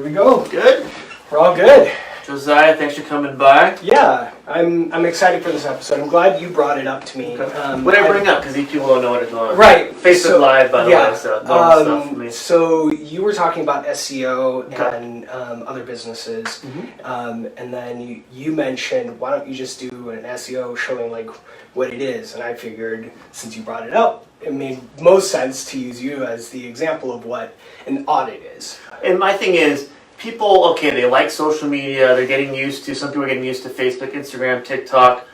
we go. Good? We're all good. Josiah, thanks for coming by. Yeah, I'm excited for this episode. I'm glad you brought it up to me. Okay. What did I bring up? Because these people don't know what it's on. Right. Facebook Live, by the way, so normal stuff for me. So you were talking about SEO Okay. and other businesses, and then you mentioned, why don't you just do an SEO showing like what it is? And I figured, since you brought it up, it made most sense to use you as the example of what an audit is. And my thing is, people, okay, they like social media, they're getting used to, some people are getting used to Facebook, Instagram, TikTok,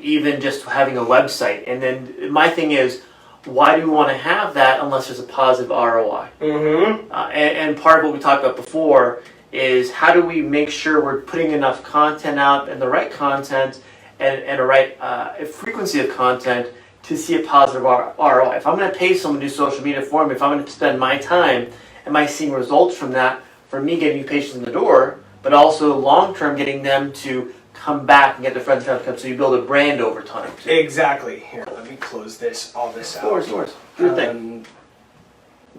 even just having a website. And then my thing is, why do we want to have that unless there's a positive ROI? And part of what we talked about before is how do we make sure we're putting enough content out and the right content and a right frequency of content to see a positive ROI. If I'm going to pay someone to do social media for me, if I'm going to spend my time, am I seeing results from that? For me, getting new patients in the door, but also long-term getting them to come back and get their friends to come. So you build a brand over time. Too. Exactly. Here, let me close all this out. Of course. Good thing.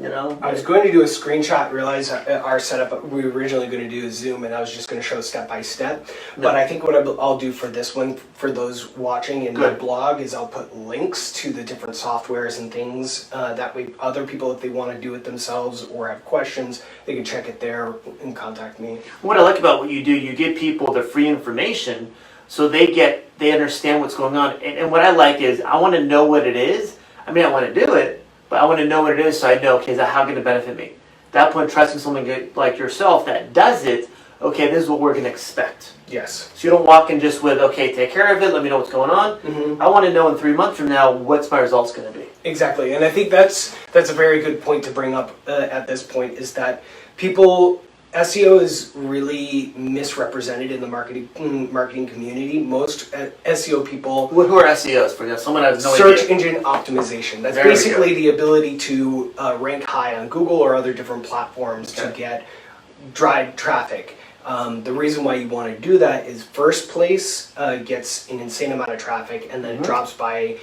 You know, I was going to do a screenshot, realize our setup, we were originally going to do a Zoom, and I was just going to show step by step. But I think what I'll do for this one, for those watching in my blog, is I'll put links to the different softwares and things. That way other people, if they want to do it themselves or have questions, they can check it there and contact me. What I like about what you do, you give people the free information so they understand what's going on. And what I like is, I want to know what it is. I mean, I want to do it, but I want to know what it is so I know, okay, is that how going to benefit me? At that point, trusting someone like yourself that does it, okay, this is what we're going to expect. Yes. So you don't walk in just with, okay, take care of it, let me know what's going on. I want to know in 3 months from now, what's my results going to be? Exactly, and I think that's a very good point to bring up at this point, is that SEO is really misrepresented in the marketing community. Most SEO people... Who are SEOs? For example, someone has no Search idea. engine optimization. That's basically the ability to rank high on Google or other different platforms to drive traffic. The reason why you want to do that is first place gets an insane amount of traffic, and then it drops by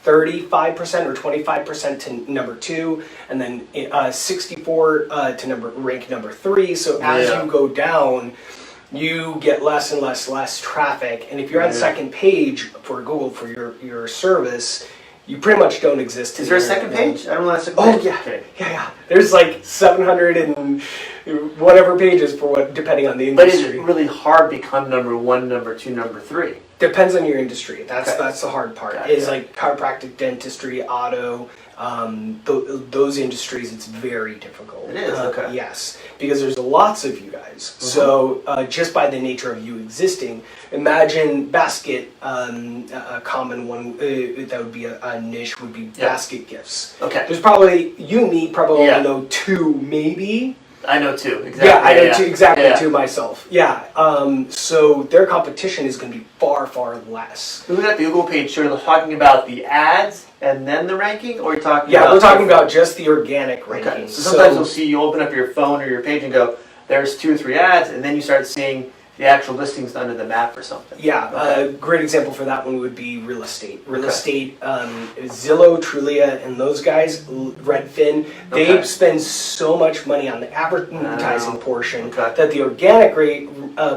35% or 25% to number 2, and then 64 to rank number 3. So as you go down, you get less and less traffic. And if you're on second page for Google for your service, you pretty much don't exist. Is there a second page? I don't know. Oh yeah, okay. Yeah. There's like 700 and whatever pages for what, depending on the industry. But is it really hard to become number 1, number 2, number 3? Depends on your industry. That's the hard part. Is like chiropractic, dentistry, auto. Those industries, it's very difficult. It is, okay. Yes, because there's lots of you guys. So just by the nature of you existing, imagine basket, a common one that would be a niche would be basket gifts. Okay. There's probably, me probably only know 2 maybe. I know 2, exactly. Yeah, I know 2, exactly 2 myself. Yeah, so their competition is going to be far, far less. Looking at the Google page, sure, they're talking about the ads and then the ranking, or are you talking about... Yeah, we're talking about just the organic ranking. Okay. So sometimes you'll see, you open up your phone or your page and go, there's 2 or 3 ads, and then you start seeing the actual listings under the map or something. Yeah, a great example for that one would be real estate. Real estate, Zillow, Trulia, and those guys, Redfin, they spend so much money on the advertising portion that the organic rate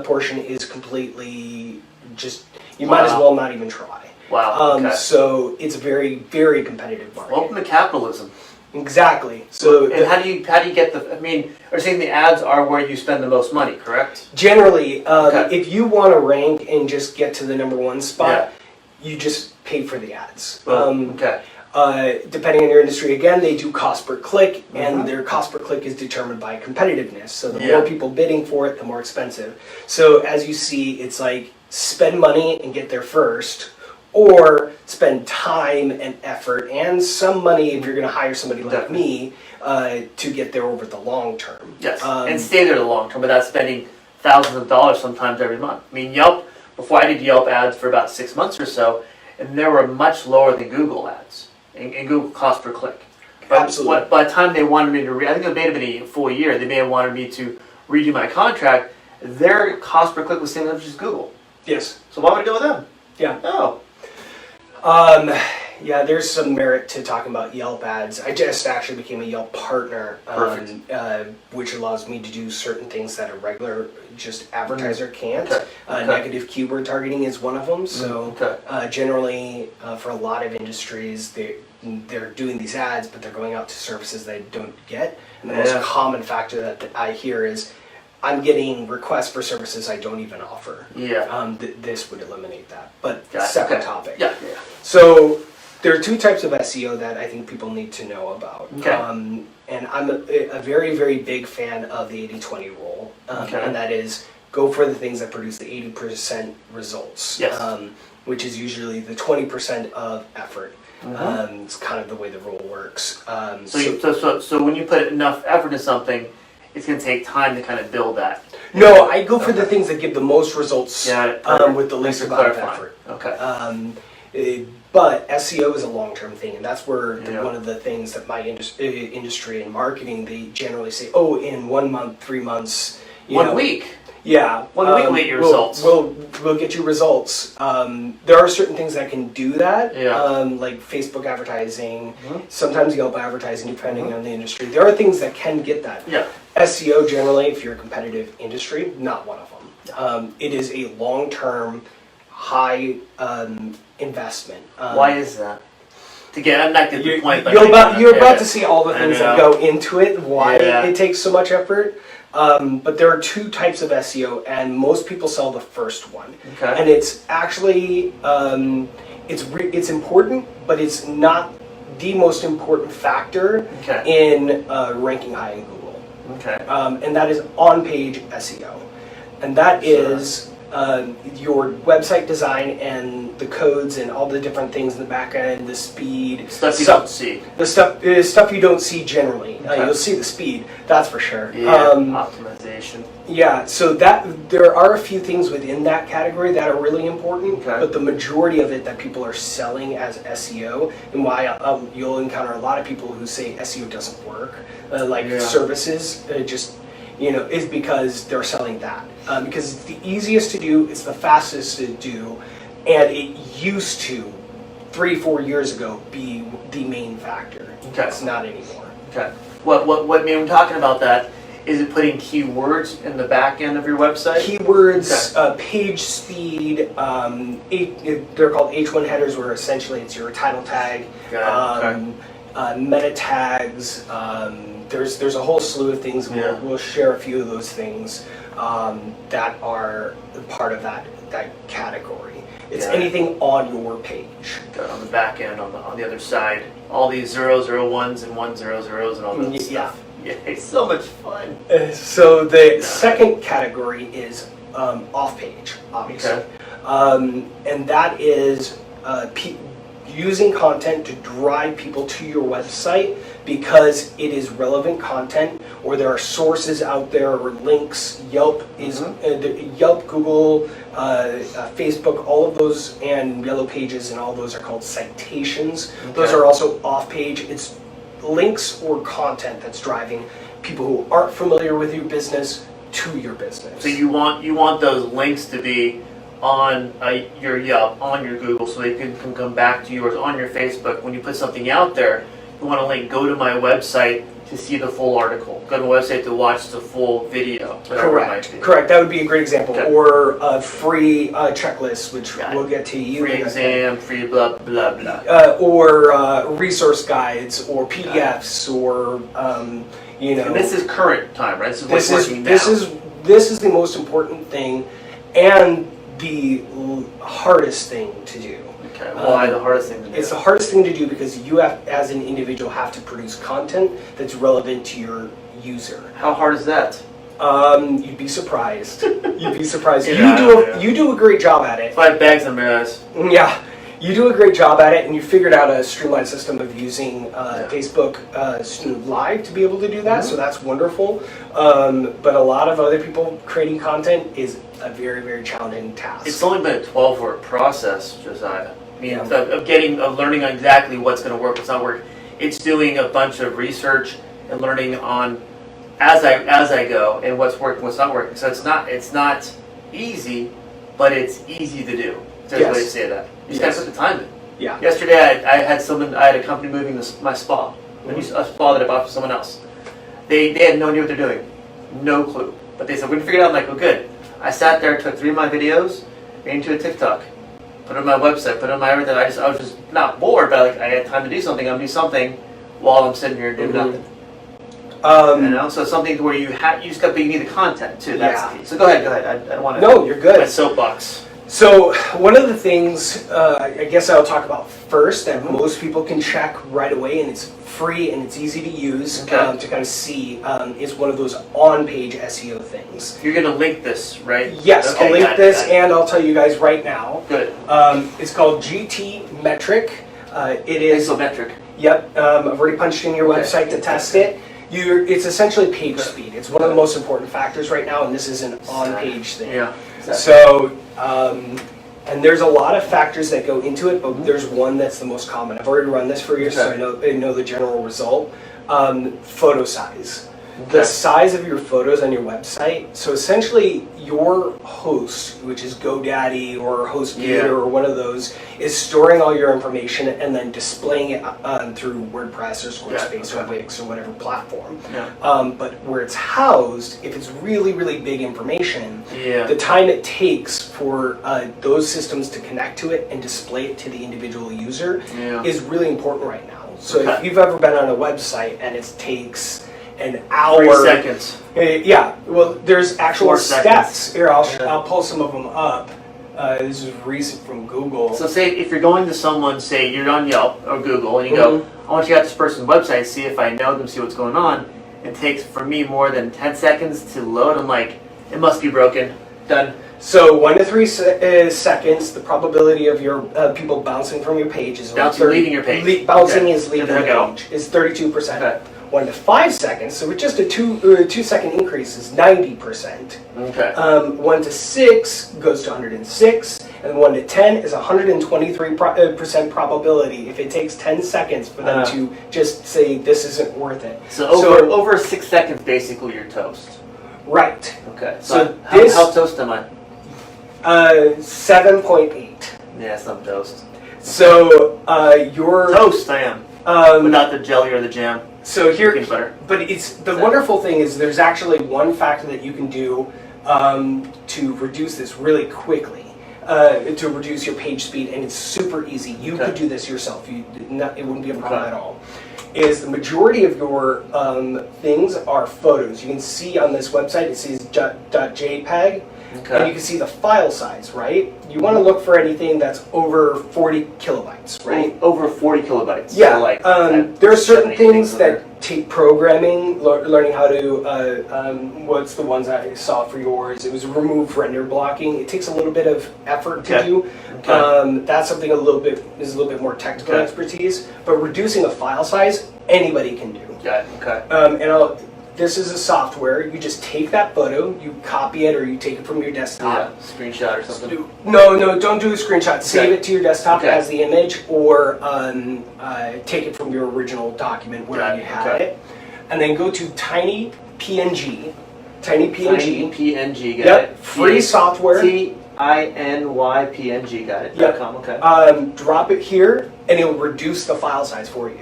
portion is completely just, you might as well not even try. Wow. So it's a very, very competitive market. Welcome to capitalism. Exactly. So, and how do you get the? I mean, are you saying the ads are where you spend the most money? Correct. Generally, if you want to rank and just get to the number 1 spot, you just pay for the ads. Depending on your industry, again, they do cost per click, and their cost per click is determined by competitiveness. So the more people bidding for it, the more expensive. So as you see, it's like spend money and get there first, or spend time and effort and some money if you're going to hire somebody like me to get there over the long term. Yes, and stay there the long term without spending thousands of dollars sometimes every month. I mean, Yelp, before I did Yelp ads for about 6 months or so, and they were much lower than Google ads and Google cost per click. But Absolutely. By the time they wanted me to, I think it may have been a full year, they may have wanted me to redo my contract, their cost per click was the same as Google. Yes. So why would I go with them? Yeah. Oh. Yeah, there's some merit to talking about Yelp ads. I just actually became a Yelp partner, which allows me to do certain things that a regular just advertiser can't. Negative keyword targeting is one of them. So generally, for a lot of industries, they're doing these ads, but they're going out to services they don't get. And the most common factor that I hear is, I'm getting requests for services I don't even offer. This would eliminate that. But separate topic. So there are two types of SEO that I think people need to know about. And I'm a very, very big fan of the 80-20 rule. And that is, go for the things that produce the 80% results, which is usually the 20% of effort. It's kind of the way the rule works. So when you put enough effort into something, it's going to take time to kind of build that. No, I go for the things that give the most results with the least amount of effort. But SEO is a long-term thing, and that's where one of the things that my industry and marketing, they generally say, oh, in 1 month, 3 months, 1 week. Yeah. 1 week will get your results. We'll get you results. There are certain things that can do that, like Facebook advertising, sometimes Yelp advertising, depending on the industry. There are things that can get that. SEO generally, if you're a competitive industry, not one of them. It is a long-term, high investment. Why is that? I'm not getting the point. You're about to see all the things that go into it, why it takes so much effort. But there are two types of SEO, and most people sell the first one. And it's actually it's important, but it's not the most important factor in ranking high in Google. And that is on-page SEO, and that is your website design and the codes and all the different things in the back end, the speed. Stuff you don't see. The stuff you don't see generally. You'll see the speed, that's for sure. Optimization. So there are a few things within that category that are really important, but the majority of it that people are selling as SEO, and why you'll encounter a lot of people who say SEO doesn't work, services, is because they're selling that. Because it's the easiest to do, it's the fastest to do, and it used to, 3-4 years ago, be the main factor. It's not anymore. What when we're talking about that, is it putting keywords in the back end of your website? Keywords, page speed, they're called H1 headers, where essentially it's your title tag, meta tags. There's a whole slew of things. We'll share a few of those things that are part of that category. It's anything on your page. On the back end, on the other side, all these 001s and 100s and all that stuff. It's so much fun. So the second category is off-page, obviously. And that is using content to drive people to your website because it is relevant content, or there are sources out there or links. Yelp is Yelp, Google, Facebook, all of those, and Yellow Pages, and all those are called citations. Those are also off-page. It's links or content that's driving people who aren't familiar with your business to your business. So you want those links to be on your Yelp, on your Google, so they can come back to yours, on your Facebook. When you put something out there, you want to link, go to my website to see the full article, go to my website to watch the full video. Correct. That would be a great example. Or a free checklist, which we'll get to. Free exam, free blah blah blah. Or resource guides, or PDFs, or And this is current time, right? This is what's working now. This is the most important thing, and the hardest thing to do. Why the hardest thing to do? It's the hardest thing to do because you have, as an individual, have to produce content that's relevant to your user. How hard is that? You'd be surprised. You'd be surprised. You do a great job at it. 5 bags of mirrors. Yeah. You do a great job at it, and you figured out a streamlined system of using Facebook Live to be able to do that, so that's wonderful. But a lot of other people creating content is a very, very challenging task. It's only been a 12-hour process, Josiah. I mean, of learning exactly what's going to work, what's not work. It's doing a bunch of research and learning on as I go and what's working, what's not working. So it's not easy, but it's easy to do. That's the way to say that. You just got to put the time in. Yeah. Yesterday, I had a company moving my spa, a spa that I bought for someone else. They had no idea what they're doing, no clue. But they said, we're gonna figure it out. I'm like, well, good. I sat there, took 3 of my videos, made into a TikTok, put it on my website, put it on my everything. I was just not bored, but I had time to do something. I'm do something while I'm sitting here doing nothing. So it's something where you need the content too. That's the key. So go ahead. I don't want to. No, you're good. My soapbox. So one of the things I guess I'll talk about first that most people can check right away, and it's free and it's easy to use to kind of see, is one of those on-page SEO things. You're going to link this, right? Yes, okay, I'll link this, and I'll tell you guys right now. Good. It's called GT Metric. It is Isometric. Yep. I've already punched in your website to test it. It's essentially page speed. It's one of the most important factors right now, and this is an on-page thing. Yeah. Exactly. So, and there's a lot of factors that go into it, but there's one that's the most common. I've already run this for years, so I know the general result. Photo size. The size of your photos on your website. So essentially, your host, which is GoDaddy or HostGator or one of those, is storing all your information and then displaying it through WordPress or Squarespace or Wix or whatever platform. Yeah. But where it's housed, if it's really, really big information, the time it takes for those systems to connect to it and display it to the individual user is really important right now. So if you've ever been on a website and it takes an hour. 3 seconds. Yeah, well, there's actual 4 stats. seconds. Here, I'll pull some of them up. This is recent from Google. So say if you're going to someone, say you're on Yelp or Google, and you go, I want to check out this person's website, see if I know them, see what's going on. It takes, for me, more than 10 seconds to load. I'm like, it must be broken. Done. So 1 to 3 seconds, the probability of your people bouncing from your page is leaving your page. Bouncing is leaving the page is 32%. Okay. 1 to 5 seconds, so with just a 2-second increase, is 90%. Okay. 1 to 6 goes to 106, and 1 to 10 is 123% probability. If it takes 10 seconds for them to just say this isn't worth it. So over 6 seconds, basically, you're toast. Right. Okay. So how toast am I? 7.8. Yes, I'm toast. So you're toast. I am. Without the jelly or the jam. So here, peanut butter. But it's the wonderful thing is there's actually one factor that you can do to reduce this really quickly, to reduce your page speed, and it's super easy. You could do this yourself. It wouldn't be a problem at all. Is the majority of your things are photos. You can see on this website it says .jpeg. And you can see the file size, right? You want to look for anything that's over 40 kilobytes, right? Over 40 kilobytes. Yeah. So like, there are certain things that take programming, learning how to, what's the ones I saw for yours? It was remove render blocking. It takes a little bit of effort to do. That's something is a little bit more technical expertise. But reducing a file size, anybody can do. Got it. Okay. This is a software. You just take that photo, you copy it, or you take it from your desktop. Yeah, screenshot or something. No, don't do a screenshot. Save it to your desktop as the image, or take it from your original document where you had it, and then go to Tiny PNG. Tiny PNG. Got it. Free software. TINYPNG. Got it. Yep. Okay. Drop it here, and it will reduce the file size for you.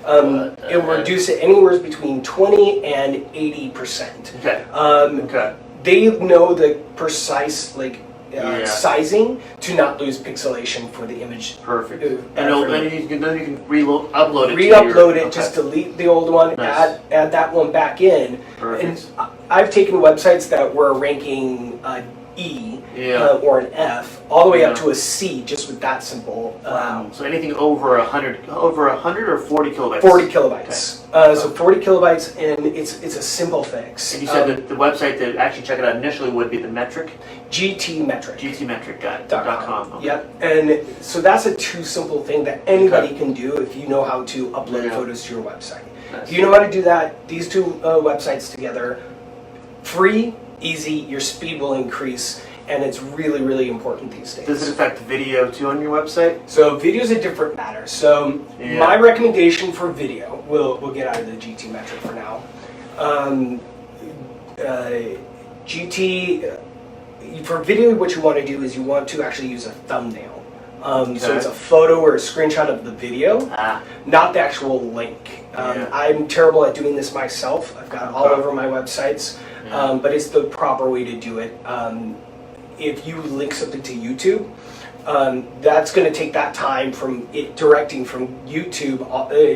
It will reduce it anywhere between 20 and 80%. Okay. They know the precise sizing to not lose pixelation for the image. Perfect. And you can upload it. Re-upload it. Just delete the old one. Nice. Add that one back in. Perfect. And I've taken websites that were ranking E or an F all the way up to a C just with that simple. Wow. So anything over 100 or 40 kilobytes? 40 kilobytes. So 40 kilobytes, and it's a simple fix. And you said that the website to actually check it out initially would be the metric? GT Metric. GTmetric, got it. .com. Okay. Yep. And so that's a too simple thing that anybody can do if you know how to upload photos to your website. Nice. If you know how to do that, these two websites together, free, easy, your speed will increase, and it's really, really important these days. Does it affect video too on your website? So video is a different matter. So my recommendation for video, we'll get out of the GT metric for now. GT, for video what you want to do is you want to actually use a thumbnail So it's a photo or a screenshot of the video, not the actual link. I'm terrible at doing this myself. I've got it all over my websites, but it's the proper way to do it. If you link something to YouTube, that's going to take that time from it directing from YouTube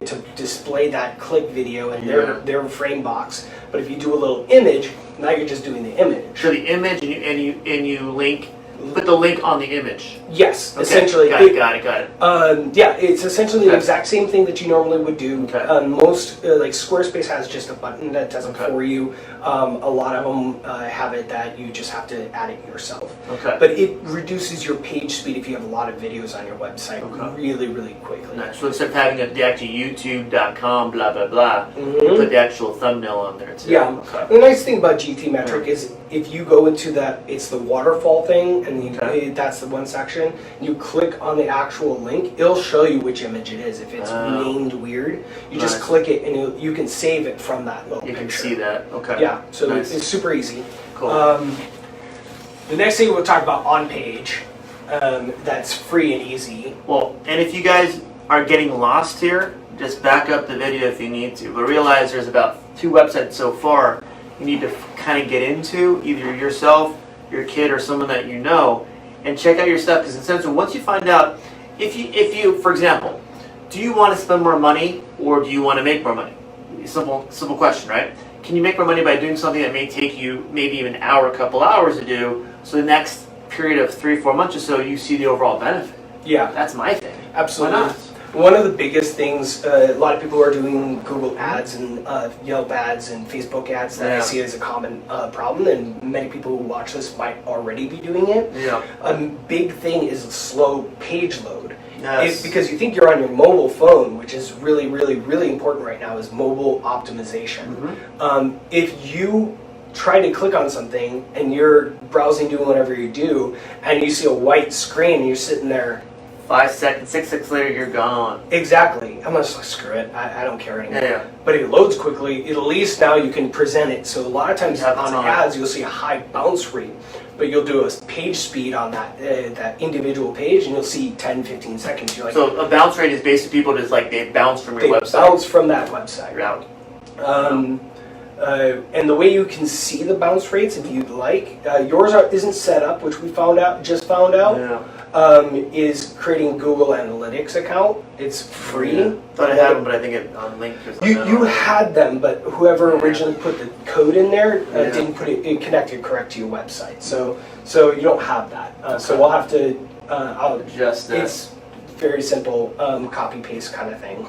to display that click video in their frame box. But if you do a little image, now you're just doing the image. So the image and you link. Put the link on the image. Yes, okay. Essentially. Got it. Yeah, it's essentially the exact same thing that you normally would do. Most, like Squarespace has just a button that does it for you. A lot of them have it that you just have to add it yourself. But it reduces your page speed if you have a lot of videos on your website really, really quickly. Nice. So instead of having the actual youtube.com blah blah blah, you put the actual thumbnail on there too. Yeah. The nice thing about GT Metric is if you go into that, it's the waterfall thing, and that's the one section. You click on the actual link, it'll show you which image it is. If it's named weird, you just click it, and you can save it from that little picture. You can see that. Yeah, so it's super easy. Cool. The next thing we'll talk about on page, that's free and easy. Well, and if you guys are getting lost here, just back up the video if you need to. But realize there's about 2 websites so far you need to kind of get into, either yourself, your kid, or someone that you know, and check out your stuff. Because essentially, once you find out, if you, for example, do you want to spend more money or do you want to make more money? Simple question, right? Can you make more money by doing something that may take you maybe even an hour, a couple hours to do? So the next period of 3-4 months or so, you see the overall benefit. Yeah, that's my thing. Absolutely. Why not? One of the biggest things, a lot of people are doing Google ads and Yelp ads and Facebook ads that I see as a common problem, and many people who watch this might already be doing it. A big thing is a slow page load. Because you think you're on your mobile phone, which is really, really, really important right now, is mobile optimization. If you try to click on something and you're browsing, doing whatever you do, and you see a white screen and you're sitting there, 5 seconds, 6 seconds later, you're gone. Exactly. I'm just like, screw it. I don't care anymore. Yeah. But if it loads quickly, at least now you can present it. So a lot of times on ads, you'll see a high bounce rate, but you'll do a page speed on that that individual page, and you'll see 10, 15 seconds. You're like, so a bounce rate is basically people just like they bounce from your website. They bounce from that website. Yeah. And the way you can see the bounce rates, if you'd like, yours isn't set up, which we just found out. Is creating Google Analytics account. It's free. Thought I had them, but I think it on link or something. You had them, but whoever originally put the code in there didn't put it connected correct to your website. So you don't have that. So we'll have to. I'll adjust that. It's very simple, copy paste kind of thing.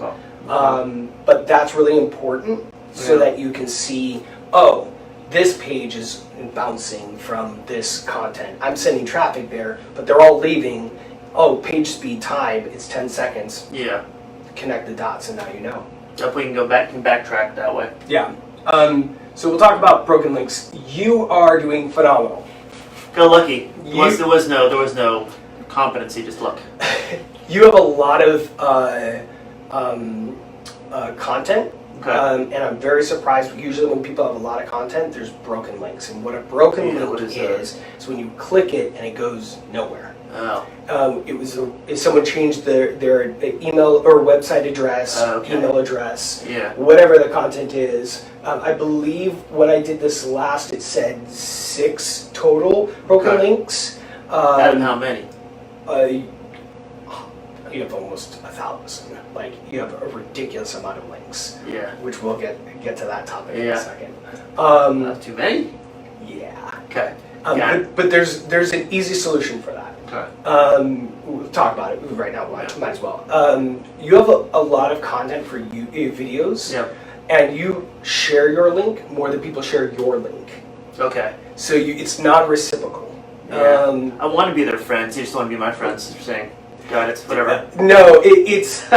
But that's really important so that you can see. Oh, this page is bouncing from this content. I'm sending traffic there, but they're all leaving. Oh, page speed time, it's 10 seconds. Yeah. Connect the dots and now you know. Definitely can go back and backtrack that way. Yeah. So we'll talk about broken links. You are doing phenomenal. Feel lucky. There was no competency, just luck. You have a lot of content. And I'm very surprised. Usually when people have a lot of content, there's broken links. And what a broken link is when you click it and it goes nowhere. If someone changed their email or website address, email address, whatever the content is. I believe when I did this last, it said 6 total broken links. Out of how many? You have almost 1,000. Like, you have a ridiculous amount of links. Yeah. Which we'll get to that topic in a second. Not too many? Yeah. Okay. But there's an easy solution for that. Okay. We'll talk about it right now. Might as well. You have a lot of content for videos. Yeah. And you share your link more than people share your link. Okay. So it's not reciprocal. Yeah. I want to be their friends. You just want to be my friends. You're saying. Got it. Whatever. No, it's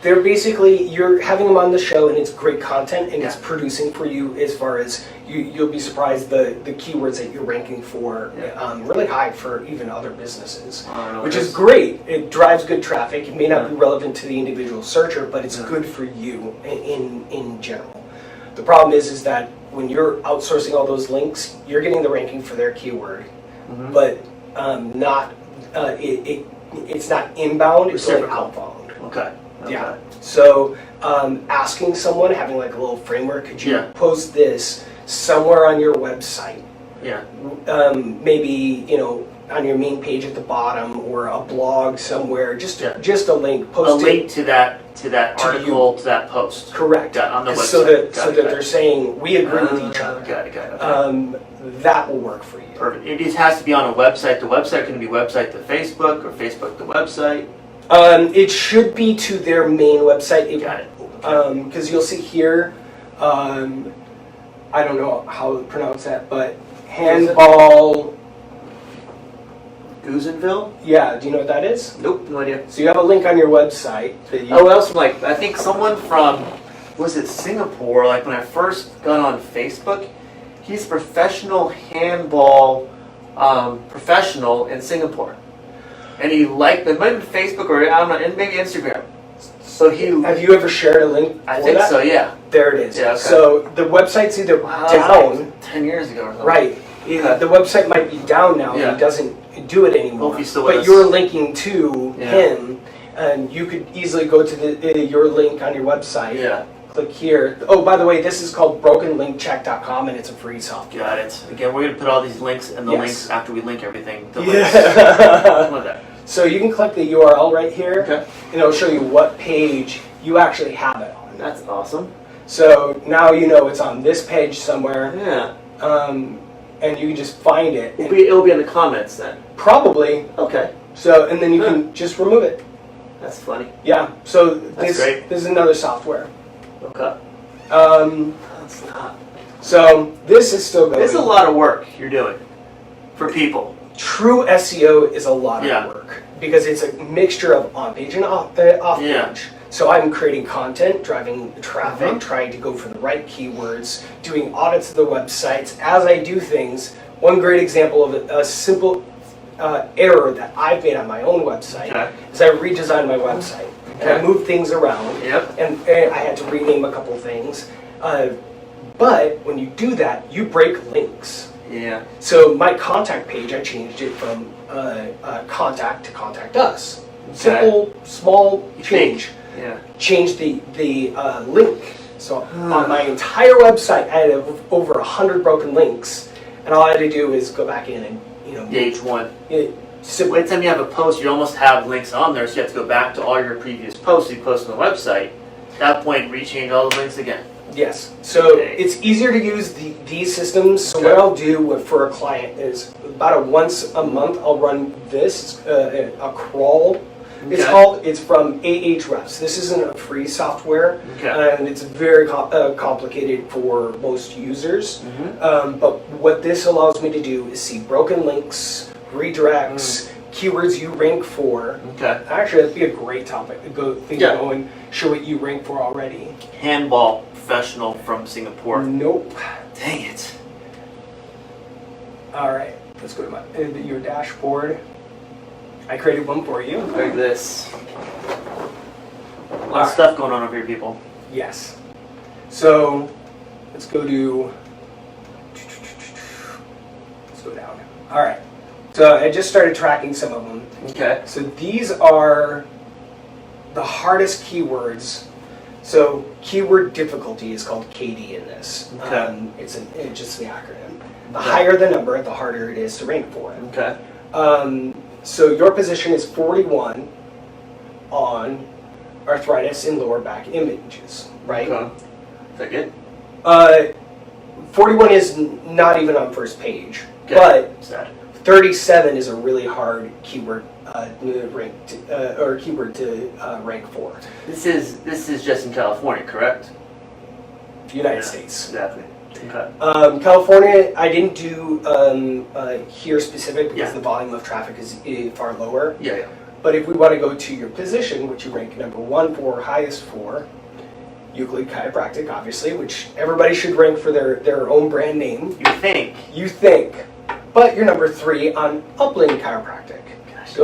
they're basically, you're having them on the show and it's great content and it's producing for you as far as you'll be surprised the keywords that you're ranking for really high for even other businesses, which is great. It drives good traffic. It may not be relevant to the individual searcher, but it's good for you in general. The problem is that when you're outsourcing all those links, you're getting the ranking for their keyword, but not it's not inbound, it's only Reciprocal. outbound. Okay. Yeah. So asking someone, having like a little framework, could you post this somewhere on your website? Yeah. Maybe, on your main page at the bottom, or a blog somewhere, just a link. Post a link to that article, to that post. Correct. On the website. So that they're saying we agree with each other. Got it. Okay. That will work for you. Perfect. It just has to be on a website. The website can be website to Facebook, or Facebook to website. It should be to their main website. Got it. Because you'll see here, I don't know how to pronounce that, but handball. Goosenville? Yeah, do you know what that is? Nope, no idea. So you have a link on your website. Else? I think someone from, was it Singapore? Like when I first got on Facebook, he's professional handball professional in Singapore, and he liked it. Might have been Facebook, or I don't know, and maybe Instagram. So he. Have you ever shared a link? I think so. Yeah. There it is. Yeah. Okay. So the website's either down. Like 10 years ago or something. Right. The website might be down now. Yeah. He doesn't do it anymore. Hope he's still with but us. you're linking to him, and you could easily go to your link on your website. Yeah. Click here. Oh, by the way, this is called brokenlinkcheck.com, and it's a free software. Got it. Again, we're going to put all these links and the links after we link everything. The links. Yeah. So you can click the URL right here, and it'll show you what page you actually have it on. That's awesome. So now you know it's on this page somewhere. Yeah. And you can just find it. It'll be in the comments then. Probably. Okay. So, and then you can just remove it. That's funny. Yeah. So That's great. This is another software. Okay. That's not. So this is still going. It's a lot of work you're doing for people. True SEO is a lot of work because it's a mixture of on-page and off-page. Yeah. So I'm creating content, driving traffic, trying to go for the right keywords, doing audits of the websites. As I do things, one great example of a simple error that I've made on my own website is I redesigned my website. And I moved things around, and I had to rename a couple things. But when you do that, you break links. Yeah. So my contact page, I changed it from contact to contact us. Simple, small change. Yeah. Change the link. So on my entire website, I had over 100 broken links, and all I had to do is go back in and each one. Simple. Anytime you have a post, you almost have links on there, so you have to go back to all your previous posts you posted on the website. At that point, rechange all the links again. Yes. So it's easier to use these systems. So what I'll do for a client is about once a month I'll run this a crawl. It's called. It's from Ahrefs. This isn't a free software, and it's very complicated for most users. But what this allows me to do is see broken links, redirects, keywords you rank for. Actually, that'd be a great topic to go and show what you rank for already. Handball professional from Singapore. Nope. Dang it. All right. Let's go to your dashboard. I created one for you. Like this. A lot of stuff going on over here, people. Yes. So let's go to. Let's go down. All right. So I just started tracking some of them. Okay. So these are the hardest keywords. So keyword difficulty is called KD in this. Okay. It's just the acronym. The higher the number, the harder it is to rank for it. Okay. So your position is 41 on arthritis in lower back images, right? Okay. Is that good? 41 is not even on first page, Okay. but Sad. 37 is a really hard keyword keyword to rank for. This is just in California, correct? United States. Exactly. Okay. California, I didn't do here specific because the volume of traffic is far lower. Yeah. But if we want to go to your position, which you rank number 1 for, highest for, Euclid Chiropractic, obviously, which everybody should rank for their own brand name. You think. But you're number 3 on Upland Chiropractic. Gosh, The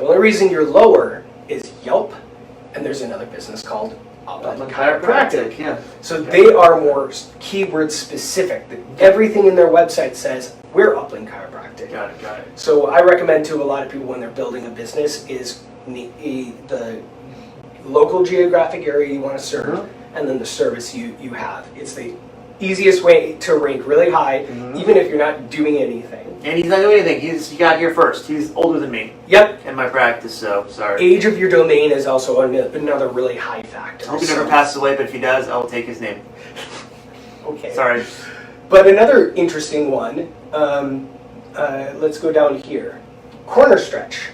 only reason you're lower is Yelp, and there's another business called Upland Chiropractic. Yeah. So they are more keyword specific. Everything in their website says we're Upland Chiropractic. Got it. So I recommend to a lot of people when they're building a business is the local geographic area you want to serve, and then the service you have. It's the easiest way to rank really high, even if you're not doing anything. And he's not doing anything. He got here first. He's older than me. Yep. In my practice, so sorry. Age of your domain is also another really high factor. I hope he never passes away, but if he does, I will take his name. Okay. Sorry. But another interesting one, let's go down here. Corner stretch.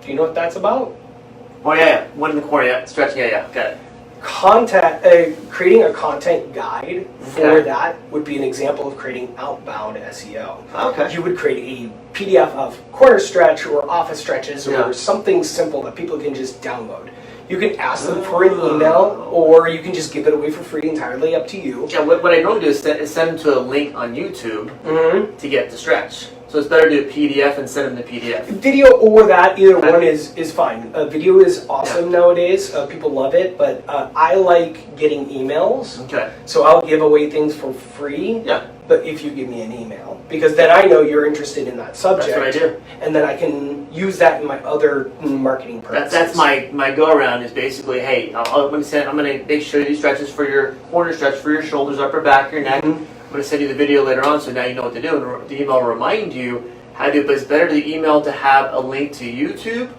Do you know what that's about? Oh yeah. One in the corner, yeah. Stretch, yeah. Got it. Creating a content guide for that would be an example of creating outbound SEO. Okay. You would create a PDF of corner stretch or office stretches or something simple that people can just download. You can ask them for an email, or you can just give it away for free, entirely up to you. Yeah, what I normally do is send them to a link on YouTube to get the stretch. So it's better to do a PDF and send them the PDF. Video or that, either one is fine. Video is awesome nowadays. People love it, but I like getting emails. Okay. So I'll give away things for free. Yeah. But if you give me an email, because then I know you're interested in that subject. That's what I do. And then I can use that in my other marketing purposes. That's my go around is basically, hey, I'm going to make sure these stretches for your corner stretch for your shoulders, upper back, your neck. I'm going to send you the video later on, so now you know what to do. And the email will remind you how to do it. But it's better the email to have a link to YouTube,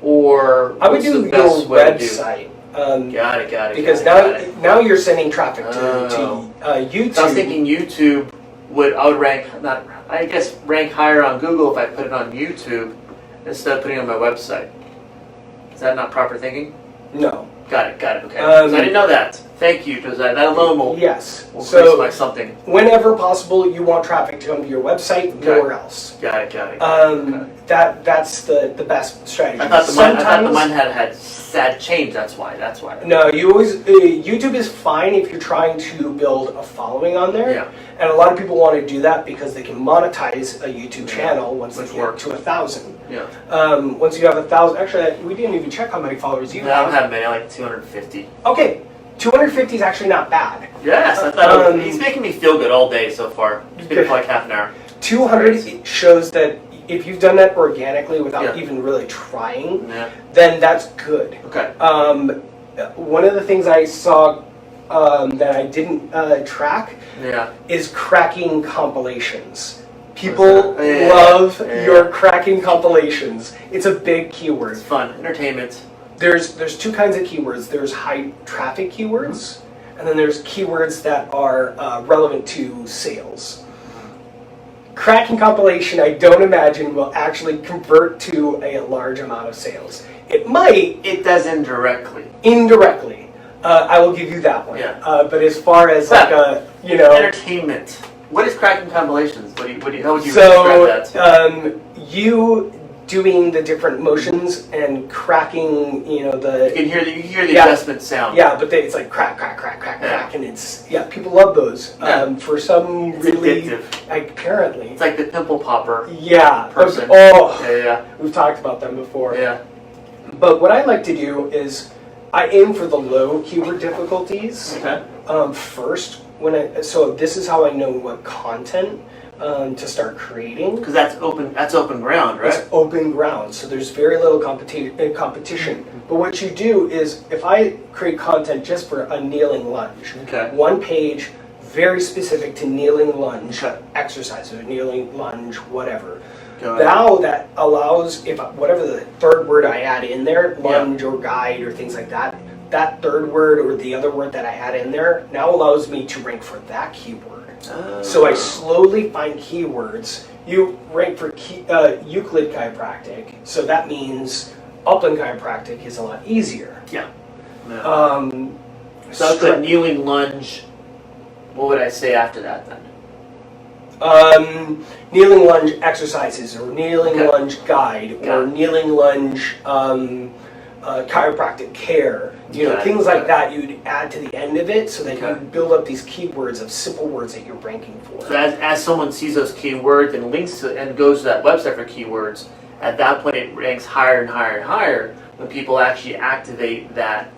or I would do your website. Got it. Because now you're sending traffic to YouTube. So I was thinking YouTube I would rank higher on Google if I put it on YouTube instead of putting it on my website. Is that not proper thinking? No. Got it. Okay. So I didn't know that. Thank you, Josiah. That alone will increase my something. Whenever possible, you want traffic to come to your website, nowhere else. Got it. That's the best strategy. I thought the mine had sad change. That's why. No, you always YouTube is fine if you're trying to build a following on there. Yeah. And a lot of people want to do that because they can monetize a YouTube channel once they get to 1,000. Yeah. Once you have 1,000, actually, we didn't even check how many followers you have. I don't have many. I like 250. Okay, 250 is actually not bad. Yes, I thought he's making me feel good all day so far. It's been for like half an hour. 200 shows that if you've done that organically without even really trying, then that's good. Okay. One of the things I saw that I didn't track is cracking compilations. People love your cracking compilations. It's a big keyword. It's fun. Entertainment. There's two kinds of keywords. There's high traffic keywords, and then there's keywords that are relevant to sales. Cracking compilation, I don't imagine, will actually convert to a large amount of sales. It might. It does indirectly. Indirectly. I will give you that one. Yeah. But as far as entertainment. What is cracking compilations? How would you describe that? You doing the different motions and cracking, the... You can hear the adjustment sound. Yeah, but it's like crack, and it's... Yeah, people love those. For some it's really... addictive. Apparently. It's like the pimple popper person. We've talked about them before. Yeah. But what I like to do is I aim for the low keyword difficulties first. So this is how I know what content to start creating. Because that's open ground, right? It's open ground, so there's very little competition. But what you do is, if I create content just for a kneeling lunge, one page, very specific to kneeling lunge exercises, kneeling lunge, whatever. Now that allows, whatever the third word I add in there, lunge or guide or things like that, that third word or the other word that I add in there now allows me to rank for that keyword. So I slowly find keywords. You rank for Euclid Chiropractic, so that means Upland Chiropractic is a lot easier. Yeah. So the kneeling lunge, what would I say after that then? Kneeling lunge exercises, or kneeling lunge guide, or kneeling lunge chiropractic care, things like that you'd add to the end of it so that you build up these keywords of simple words that you're ranking for. So as someone sees those keywords and links to and goes to that website for keywords, at that point it ranks higher and higher and higher when people actually activate that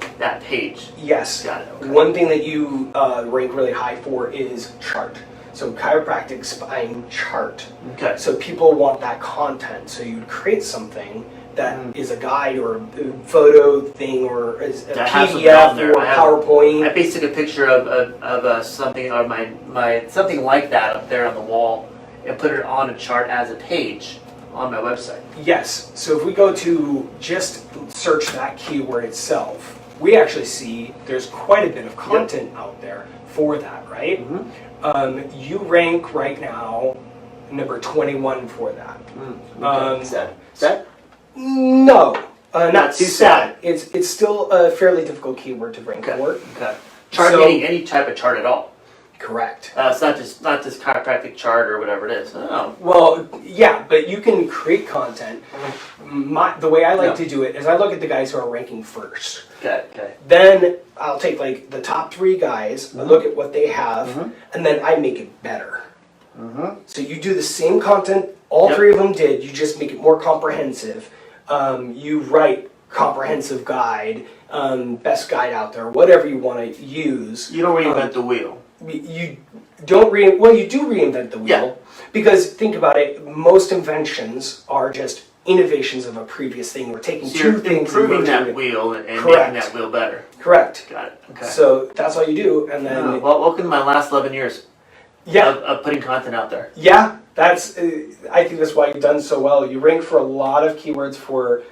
page. Yes. Got it. Okay. One thing that you rank really high for is chart. So So chiropractic spine chart. Okay. So people want that content. So you'd create something that is a guide or a photo thing or a That has something on PDF there. or PowerPoint. I basically took a picture of something or my something like that up there on the wall and put it on a chart as a page on my website. Yes. So if we go to just search that keyword itself, we actually see there's quite a bit of content out there for that, right? You rank right now number 21 for that. Sad? No, not too sad. It's still a fairly difficult keyword to rank for. Okay. Chart, So- any type of chart at all. Correct. It's not just chiropractic chart or whatever it is. Oh. Well, yeah, but you can create content. The way I like to do it is I look at the guys who are ranking first. Okay. Then I'll take like the top 3 guys, I look at what they have, and then I make it better. So you do the same content all 3 of them did, you just make it more comprehensive. You write comprehensive guide, best guide out there, whatever you want to use. You don't reinvent the wheel. You don't you do reinvent the wheel, because think about it, most inventions are just innovations of a previous thing. We're taking So 2 you're things improving and merging that it. wheel and making Correct. that wheel better. Correct. Got it. Okay. So that's all you do, and then Well, welcome to my last 11 years yeah, of putting content out there. yeah. That's I think that's why you've done so well. You rank for a lot of keywords for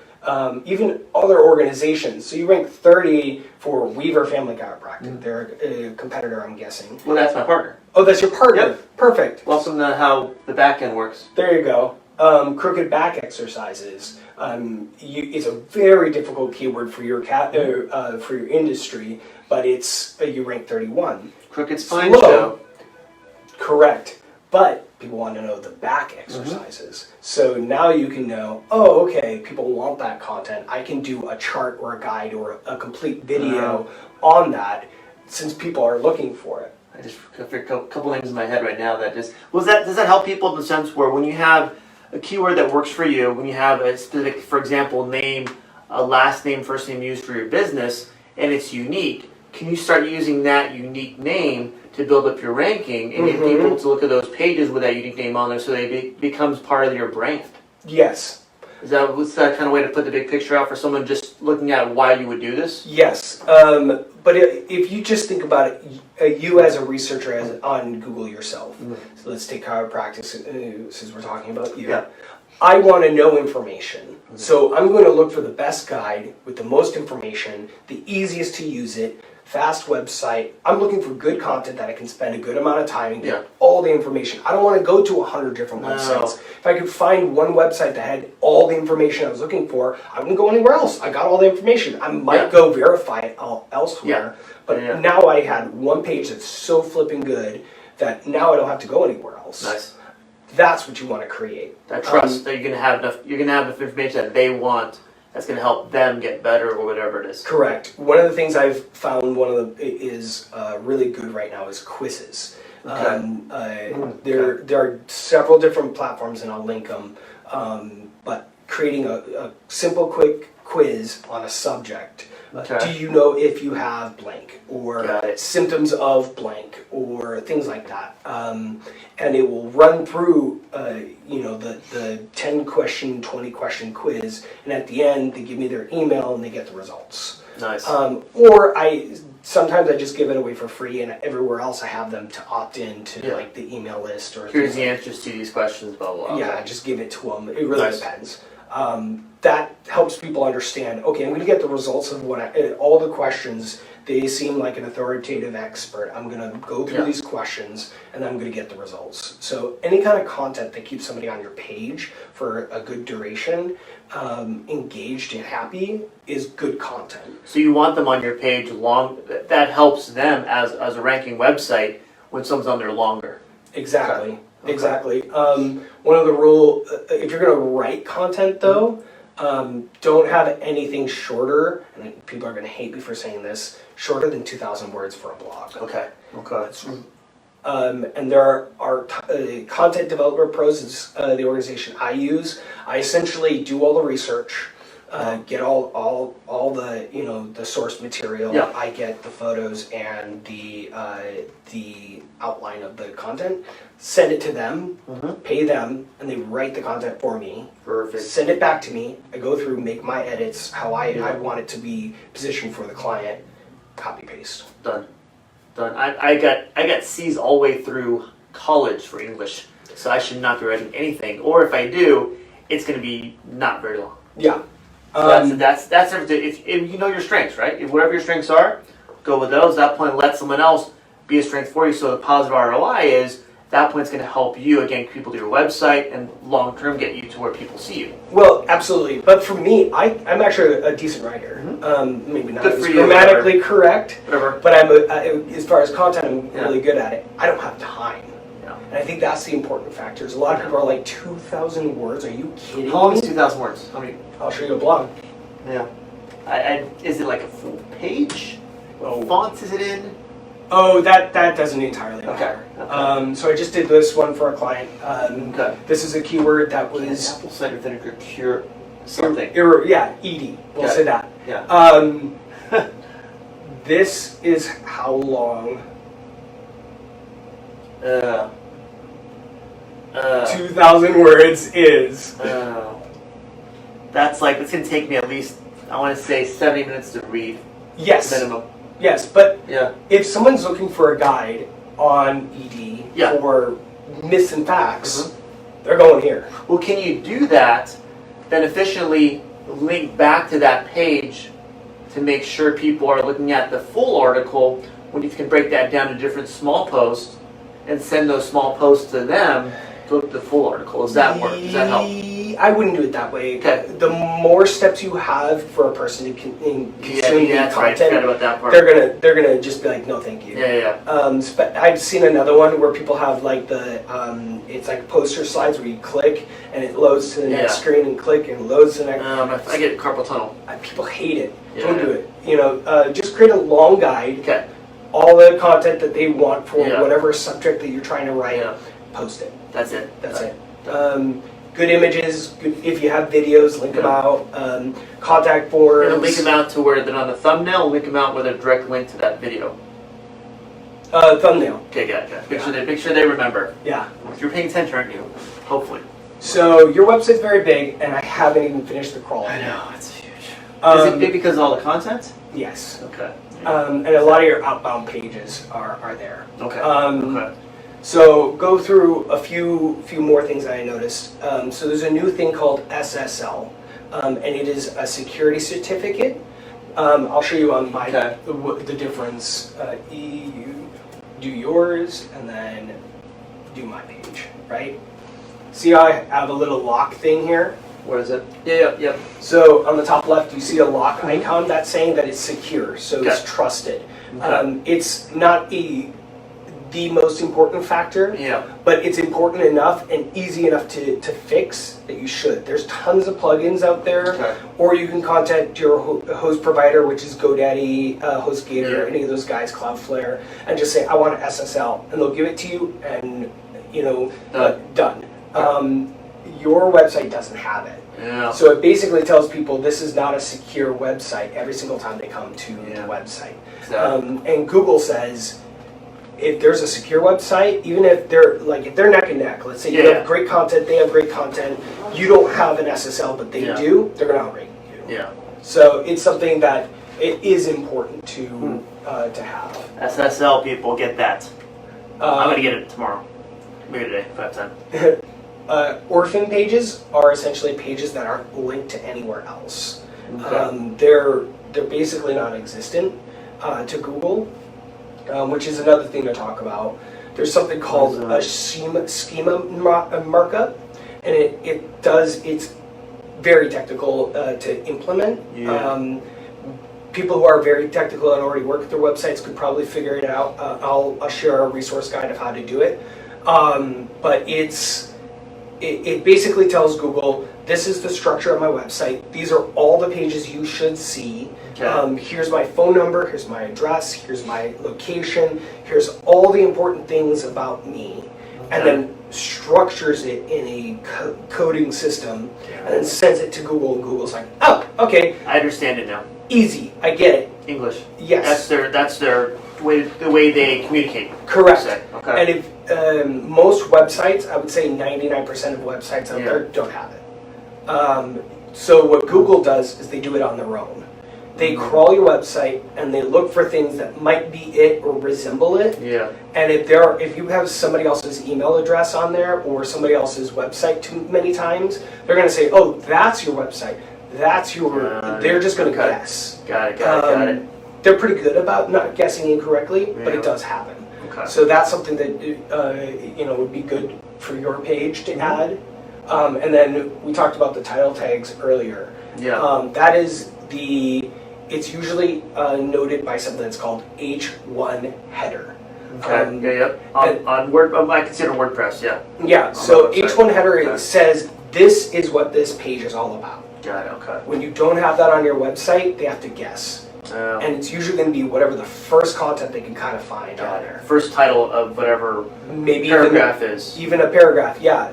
even other organizations. So you rank 30 for Weaver Family Chiropractic. They're a competitor, I'm guessing. Well, that's my partner. Oh, that's your partner. Yep. Perfect. Welcome to how the back end works. There you go. Crooked back exercises. It's a very difficult keyword for your for your industry, but it's you rank 31. Crooked spine Slow. show. Correct. But people want to know the back exercises. So now you can know, oh, okay, people want that content. I can do a chart or a guide or a complete video on that, since people are looking for it. I just got a couple names in my head right now that just does that help people in the sense where when you have a keyword that works for you, when you have a specific, for example, name, a last name, first name used for your business, and it's unique, can you start using that unique name to build up your ranking and get people to look at those pages with that unique name on there so they becomes part of your brand? Yes. What's that kind of way to put the big picture out for someone just looking at why you would do this? Yes. But if you just think about it, you as a researcher on Google yourself, so let's take chiropractic since we're talking about you. Yeah. I want to know information. So I'm going to look for the best guide with the most information, the easiest to use it, fast website. I'm looking for good content that I can spend a good amount of time and get all the information. I don't want to go to 100 different websites. If I could find one website that had all the information I was looking for, I wouldn't go anywhere else. I got all the information. I might go verify it elsewhere, but now I had one page that's so flipping good that now I don't have to go anywhere else. Nice. That's what you want to create. That trust that you're gonna have enough information that they want that's gonna help them get better or whatever it is. Correct. One of the things I've found is really good right now is quizzes. There are several different platforms, and I'll link them. But creating a simple, quick quiz on a subject. Do you know if you have blank, or symptoms of blank, or things like that? And it will run through, the 10 question, 20 question quiz, and at the end they give me their email and they get the results. Nice. Or sometimes I just give it away for free, and everywhere else I have them to opt in to like the email list or. Here's the answers to these questions, blah blah. Yeah, I just give it to them. It really depends. That helps people understand, okay, I'm going to get the results of all the questions. They seem like an authoritative expert. I'm going to go through these questions, and then I'm going to get the results. So any kind of content that keeps somebody on your page for a good duration, engaged and happy, is good content. So you want them on your page long. That helps them as a ranking website when someone's on there longer. Exactly. Okay. Exactly. One of the rules, if you're going to write content, though, don't have anything shorter, and people are going to hate me for saying this, shorter than 2,000 words for a blog. Okay. And there are Content Developer Pros, is the organization I use. I essentially do all the research. get all the the source material. Yeah. I get the photos and the outline of the content. Send it to them, pay them, and they write the content for me. Perfect. Send it back to me. I go through, make my edits how I want it to be positioned for the client. Copy paste. Done. I got C's all the way through college for English, so I should not be writing anything. Or if I do, it's going to be not very long. Yeah. So that's everything. If you know your strengths, right? If whatever your strengths are, go with those. At that point, let someone else be a strength for you. So the positive ROI is that point's going to help you again, people to your website, and long term get you to where people see you. Well, absolutely. But for me, I'm actually a decent writer. Maybe not Good as for you, grammatically correct, Whatever. but as far as content, I'm really good at it. I don't have time. And I think that's the important factors. A lot of people are like, 2,000 words? Are you kidding How long is me? 2,000 words? How many? I'll show you a blog. Yeah. Is it like a full page? What Oh. fonts is it in? Oh, that doesn't entirely matter. Okay. So I just did this one for a client. Okay. This is a keyword that was Apple cider vinegar cure something. ED. We'll Okay. say that. Yeah. This is how long 2,000 words is. That's it's gonna take me at least, I want to say 70 minutes to read. Yes. Minimum. Yes, but Yeah. if someone's looking for a guide on ED Yeah. for myths and facts, they're going here. Well, can you do that, then efficiently link back to that page to make sure people are looking at the full article when you can break that down to different small posts and send those small posts to them to look at the full article? Does that work? Does that help? I wouldn't do it that way. Okay. The more steps you have for a person to consume the that's right. content, Forgot about that part. they're gonna just be like, no, thank you. Yeah. I've seen another one where people have it's like poster slides where you click and it loads to the next screen and click and loads to the next. I get carpal tunnel. People hate it. Yeah. Don't do it. Just create a long guide. Okay. All the content that they want for Yeah. whatever subject that you're trying to write. Yeah. Post it. That's it. That's it. Good images. Good, if you have videos, link them out. Contact forms. And link them out to where they're on the thumbnail. Link them out with a direct link to that video. Thumbnail. Okay, gotcha. Make sure they remember. Yeah. You're paying attention, aren't you? Hopefully. So your website's very big, and I haven't even finished the crawl. I know, it's huge. Is it big because of all the content? Yes. Okay. And a lot of your outbound pages are there. Okay. Okay. So go through a few more things that I noticed. So there's a new thing called SSL, and it is a security certificate. I'll show you on my the difference. You do yours, and then do my page, right? See how I have a little lock thing here? What is it? Yeah. So on the top left, you see a lock icon. That's saying that it's secure, so it's trusted. Okay. It's not the most important factor, but it's important enough and easy enough to fix that you should. There's tons of plugins out there, or you can contact your host provider, which is GoDaddy, HostGator, any of those guys, Cloudflare, and just say, I want an SSL, and they'll give it to you, and done. Your website doesn't have it. Yeah. So it basically tells people this is not a secure website every single time they come to the website. And Google says, if there's a secure website, even if they're neck and neck, let's say you have great content, they have great content, you don't have an SSL, but they do, they're going to outrate you. Yeah. So it's something that it is important to have. SSL people, get that. I'm going to get it tomorrow. Maybe today, if I have time. Orphan pages are essentially pages that aren't linked to anywhere else. Okay. They're basically non-existent to Google, which is another thing to talk about. There's something called a schema markup, and it's very technical to implement. Yeah. People who are very technical and already work with their websites could probably figure it out. I'll share a resource guide of how to do it. But it basically tells Google, this is the structure of my website. These are all the pages you should see. Here's my phone number, here's my address, here's my location, here's all the important things about me. And then structures it in a coding system, and then sends it to Google, and Google's like, oh, okay, I understand it now. easy, I get it. English. Yes. That's their way, the way they communicate. Correct. Okay. And if most websites, I would say 99% of websites out there don't have it. So what Google does is they do it on their own. They crawl your website and they look for things that might be it or resemble it. Yeah. And if you have somebody else's email address on there or somebody else's website too many times, they're going to say, "Oh, that's your website. That's your." They're just going to guess. Got it. They're pretty good about not guessing incorrectly, but it does happen. Okay. So that's something that would be good for your page to add. And then we talked about the title tags earlier. Yeah. That is it's usually noted by something that's called H1 header. Okay. On Word, I consider WordPress. Yeah. Yeah. So H1 header says this is what this page is all about. Got it. Okay. When you don't have that on your website, they have to guess. And it's usually going to be whatever the first content they can kind of find on there. First title of whatever maybe paragraph is. Even a paragraph, yeah.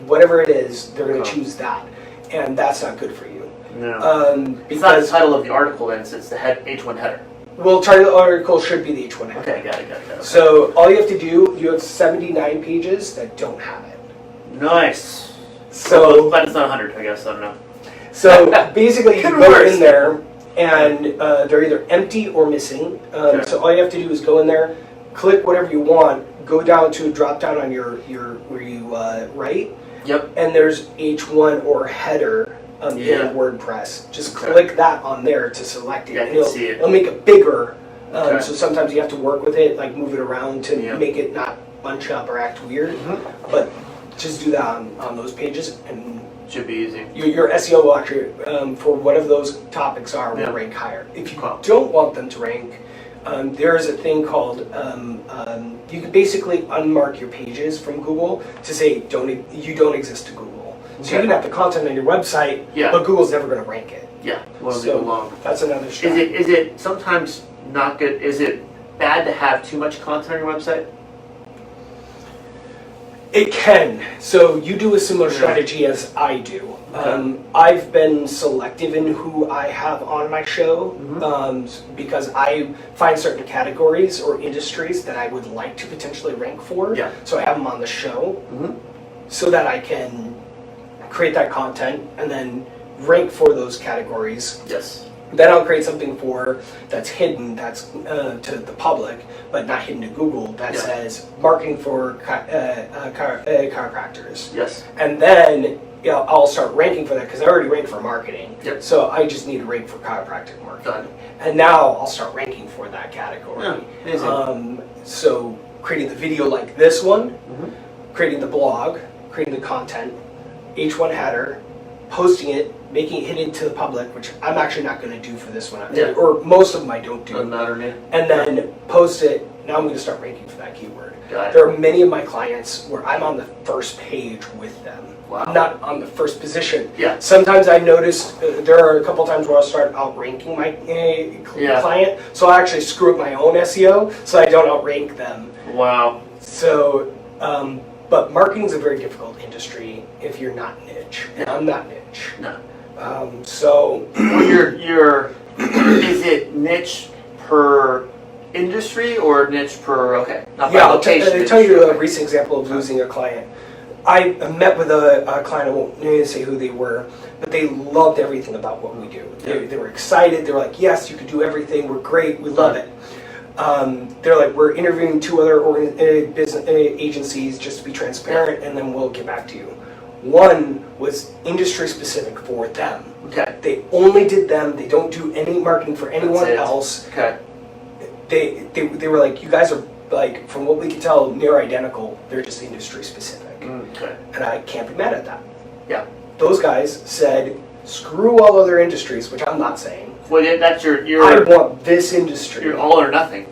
Whatever it is, they're going to Okay. choose that. And that's not good for you. No. It's not the title of the article then, it's the H1 header. Well, title of the article should be the H1 header. Okay, got it. Okay. So all you have to do, you have 79 pages that don't have it. Nice. So glad it's not 100, I guess. I don't know. So basically, you Could go worse. in there, and they're either empty or missing. So all you have to do is go in there, click whatever you want, go down to a drop down on your where you write. Yep. And there's H1 or header in WordPress. Just click that on there to select it. Yeah, I and can see it. It'll make it bigger. Okay. So sometimes you have to work with it, like move it around to make it not bunch up or act weird. But just do that on those pages, and should be easy. your SEO will actually, for whatever those topics are, will rank higher. If you don't want them to rank, there is a thing called, you can basically unmark your pages from Google to say you don't exist to Google. So you can have the content on your website, but Google's never going to rank it. Yeah, well, So that's another strategy. Is it sometimes not good? Is it bad to have too much content on your website? It can. So you do a similar strategy as I do. I've been selective in who I have on my show because I find certain categories or industries that I would like to potentially rank for. Yeah. So I have them on the show so that I can create that content and then rank for those categories. Yes. Then I'll create something that's hidden, that's to the public, but not hidden to Google, that says marketing for chiropractors. Yes. And then I'll start ranking for that because I already ranked for marketing. Yep. So I just need to rank for chiropractic marketing. Done. And now I'll start ranking for that category. Yeah, amazing. So creating the video like this one, creating the blog, creating the content, H1 header, posting it, making it hidden to the public, which I'm actually not going to do for this one, or most of them I don't do. Not or me. And then post it. Now I'm going to start ranking for that keyword. Got it. There are many of my clients where I'm on the first page with them. Wow. Not on the first position. Yeah. Sometimes I noticed there are a couple times where I'll start outranking my client, so I actually screw up my own SEO so I don't outrank them. Wow. So, but marketing is a very difficult industry if you're not niche, and I'm not niche. No. So you're is it niche per industry or niche per not by I'll location? tell you a recent example of losing a client. I met with a client, I won't say who they were, but they loved everything about what we do. They were excited. They were like, yes, you can do everything. We're great. We love it. They're like, we're interviewing 2 other business agencies just to be transparent, and then we'll get back to you. One was industry specific for them. Okay. They only did them. They don't do any marketing for anyone else. Okay. They were like, you guys are like, from what we can tell, near identical. They're just industry specific. Okay. And I can't be mad at that. Yeah. Those guys said, screw all other industries, which I'm not saying. Well, that's your I want this industry. You're all or nothing.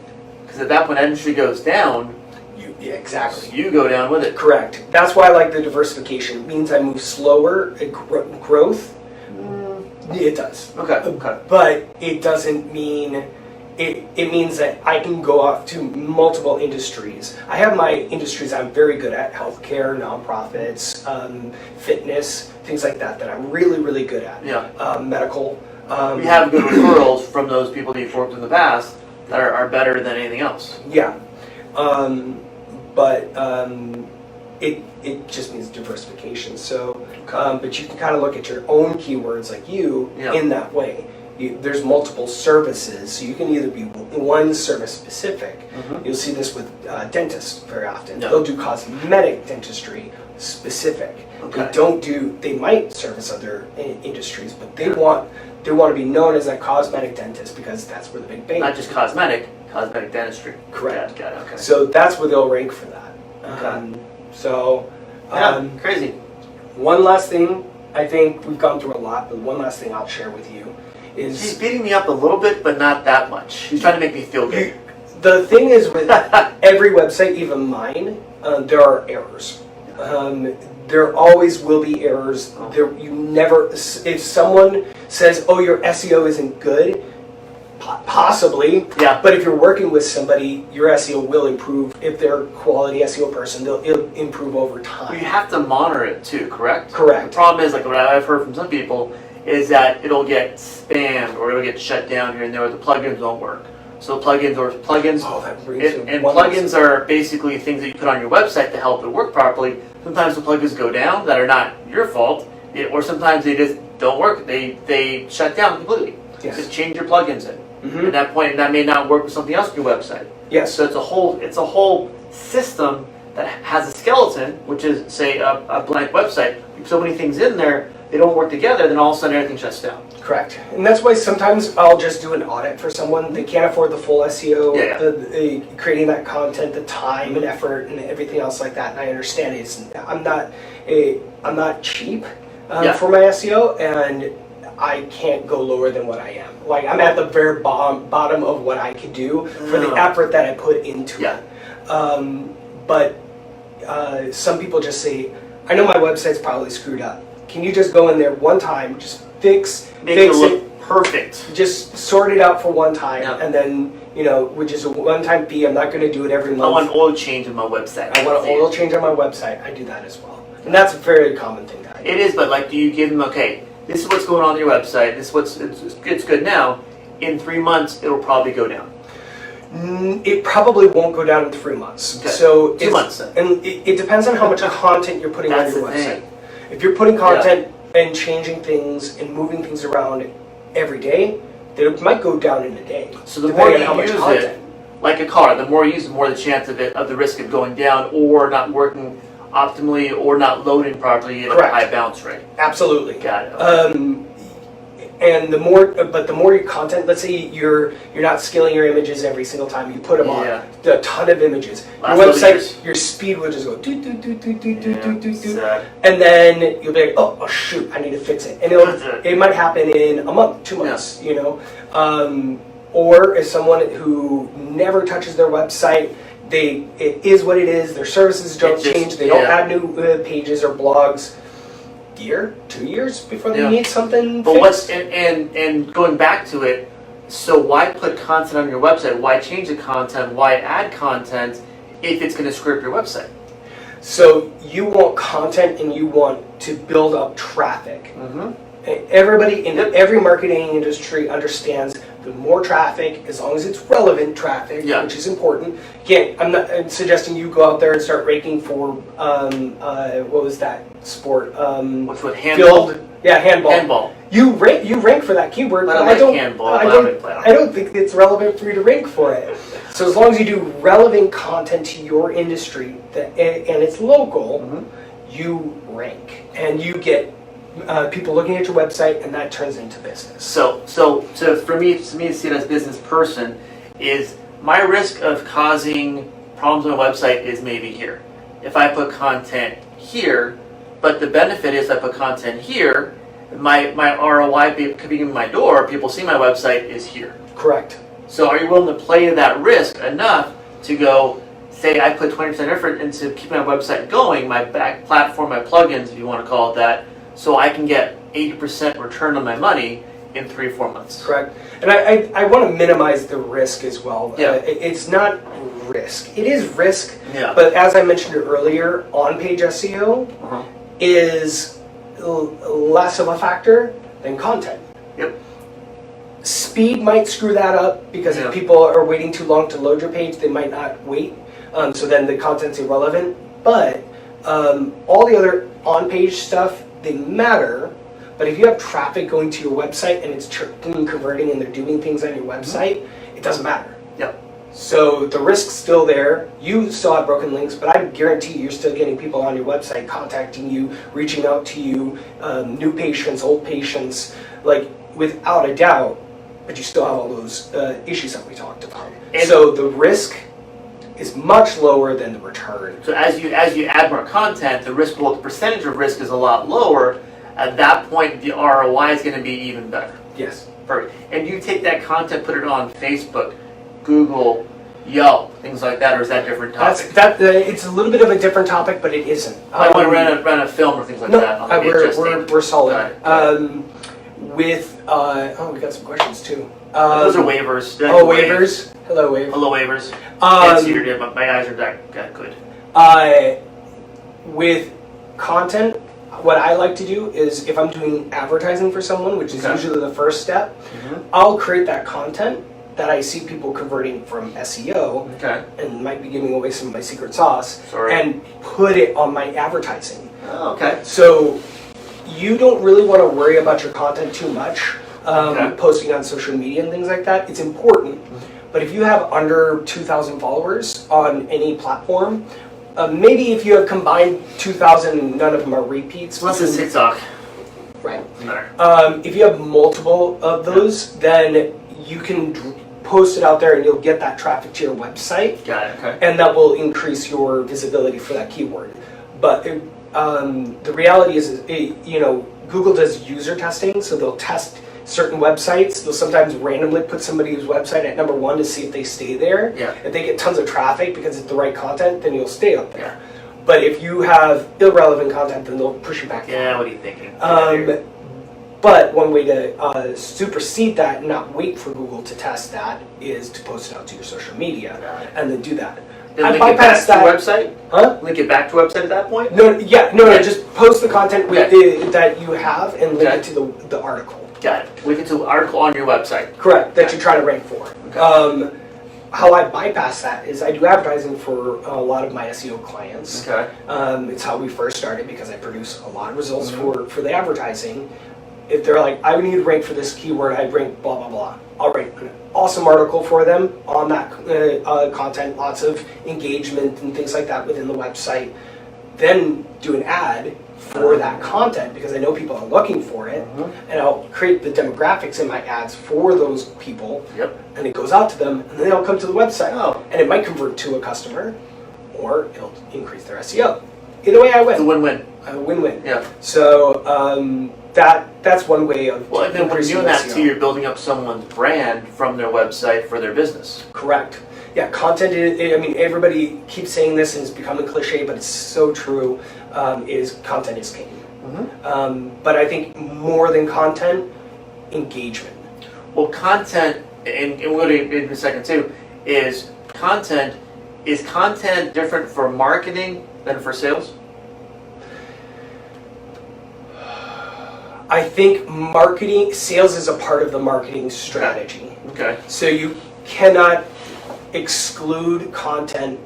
Because at that point, that industry goes down. Exactly. You go down with it. Correct. That's why I like the diversification. It means I move slower in growth. It does. Okay. But it doesn't mean it means that I can go off to multiple industries. I have my industries I'm very good at: healthcare, nonprofits, fitness, things like that I'm really, really good at. Yeah. Medical. We have good referrals from those people that you've worked with in the past that are better than anything else. Yeah. It just means diversification. So, but you can kind of look at your own keywords like in that way. There's multiple services, so you can either be one service specific. You'll see this with dentists very often. They'll do cosmetic dentistry specific. They might service other industries, but they want to be known as a cosmetic dentist because that's where the big bang. Not just cosmetic dentistry. Correct. Got it. Okay. So that's where they'll rank for that. Crazy. One last thing, I think we've gone through a lot, but one last thing I'll share with you is... He's beating me up a little bit, but not that much. He's trying to make me feel good. The thing is with every website, even mine, there are errors. There always will be errors. If someone says, oh, your SEO isn't good, possibly. Yeah. But if you're working with somebody, your SEO will improve. If they're a quality SEO person, it'll improve over time. You have to monitor it too, correct? Correct. The problem is, like what I've heard from some people, is that it'll get spammed or it'll get shut down here and there. The plugins won't work. So plugins. Oh, that brings and plugins are basically things that you put on your website to help it work properly. Sometimes the plugins go down that are not your fault, or sometimes they just don't work. They shut down completely. Yes. Just change your plugins in. At that point, that may not work with something else on your website. Yes. So it's a whole system that has a skeleton, which is, say, a blank website. So many things in there, they don't work together, then all of a sudden everything shuts down. Correct. And that's why sometimes I'll just do an audit for someone. They can't afford the full SEO, creating that content, the time and effort and everything else like that. And I understand I'm not cheap for my SEO, and I can't go lower than what I am. Like, I'm at the very bottom of what I could do for the effort that I put into it. But some people just say, I know my website's probably screwed up. Can you just go in there one time, just fix it look perfect. Just sort it out for one time, and then, which is a one-time fee. I'm not going to do it every month. I want an oil change on my website. I want an oil change on my website. I do that as well. And that's a very common thing that I do. It is, but like, do you give them, okay, this is what's going on your website, this is it's good now, in 3 months it'll probably go down? It probably won't go down in 3 months. Okay. So 2 months then. And it depends on how much content you're putting on your website. Thing. If you're putting content and changing things and moving things around every day, then it might go down in a day. So the more you use it, like a car, the more you use it, the more the chance of the risk of going down or not working optimally or not loading properly at a high bounce rate. Absolutely. Got it. Okay. And the more your content, let's say you're not scaling your images every single time you put them on, a ton of images. Your website, your speed will just go do, and then you'll be like, oh shoot, I need to fix it, and it might happen in a month, 2 months, or as someone who never touches their website, it is what it is. Their services don't change. They don't add new pages or blogs. Year, 2 years before they need something fixed. And going back to it, so why put content on your website? Why change the content? Why add content if it's going to screw up your website? So you want content and you want to build up traffic. Everybody in every marketing industry understands the more traffic, as long as it's relevant traffic, which is important. Again, I'm suggesting you go out there and start ranking for what was that sport? Which one? Handball. Handball. Handball. You rank for that keyword. But I don't think it's relevant for you to rank for it. So as long as you do relevant content to your industry and it's local, you rank and you get people looking at your website, and that turns into business. So for me to see it as a business person is my risk of causing problems on my website is maybe here. If I put content here, but the benefit is I put content here, my ROI could be in my door, people see my website is here. Correct. So are you willing to play that risk enough to go, say I put 20% effort into keeping my website going, my back platform, my plugins, if you want to call it that, so I can get 80% return on my money, in 3-4 months. Correct. And I want to minimize the risk as well. Yeah. It's not risk. It is risk, Yeah. but as I mentioned earlier, on-page SEO is less of a factor than content. Yep. Speed might screw that up because if people are waiting too long to load your page, they might not wait. So then the content's irrelevant. But all the other on-page stuff, they matter. But if you have traffic going to your website and it's converting and they're doing things on your website, it doesn't matter. Yep. So the risk's still there. You still have broken links, but I guarantee you're still getting people on your website contacting you, reaching out to you, new patients, old patients, like without a doubt. But you still have all those issues that we talked about. And so the risk is much lower than the return. So as you add more content, the risk, well, the percentage of risk is a lot lower. At that point, the ROI is going to be even better. Yes. Perfect. And you take that content, put it on Facebook, Google, Yelp, things like that, or is that a different topic? It's a little bit of a different topic, but it isn't. I want to run a film or things like that. On the we're solid. Got it. We got some questions too. Those are waivers. Waivers. Hello, Wave. Hello, waivers. Can't see your name, but my eyes are that good. With content, what I like to do is if I'm doing advertising for someone, which is usually the first step, I'll create that content that I see people converting from SEO and might be giving away some of my secret sauce and put it on my advertising. Oh, okay. So you don't really want to worry about your content too much, posting on social media and things like that. It's important, but if you have under 2,000 followers on any platform, maybe if you have combined 2,000, none of them are repeats. Unless it's TikTok. Right. If you have multiple of those, then you can post it out there and you'll get that traffic to your website. Got it, okay. And that will increase your visibility for that keyword. But the reality is, Google does user testing, so they'll test certain websites. They'll sometimes randomly put somebody's website at number 1 to see if they stay there. Yeah. If they get tons of traffic because it's the right content, then you'll stay up there. Yeah. But if you have irrelevant content, then they'll push you back down. Yeah, what are you thinking? But one way to supersede that and not wait for Google to test that is to post it out to your social media and then do that. Then link it back to your website? Huh? Link it back to your website at that point? No, just post the content with that you have and link it to the article. Got it. Link it to the article on your website. Correct, that you try to rank for. Okay. How I bypass that is I do advertising for a lot of my SEO clients. Okay. It's how we first started because I produce a lot of results for the advertising. If they're like, I need to rank for this keyword, I'd rank blah, blah, blah. I'll write an awesome article for them on that content, lots of engagement and things like that within the website. Then do an ad for that content because I know people are looking for it. And I'll create the demographics in my ads for those people. Yep. And it goes out to them and then they'll come to the website. Oh. And it might convert to a customer or it'll increase their SEO. Either way, I win. It's a win-win. A win-win. Yeah. So that's one way of and then when you're doing that too, you're building up someone's brand from their website for their business. Correct. Yeah, content is, everybody keeps saying this and it's becoming cliche, but it's so true, is content is king. But I think more than content, engagement. Well, content, and we'll go to in a second too, is content different for marketing than for sales? I think sales is a part of the marketing strategy. Okay. So you cannot exclude content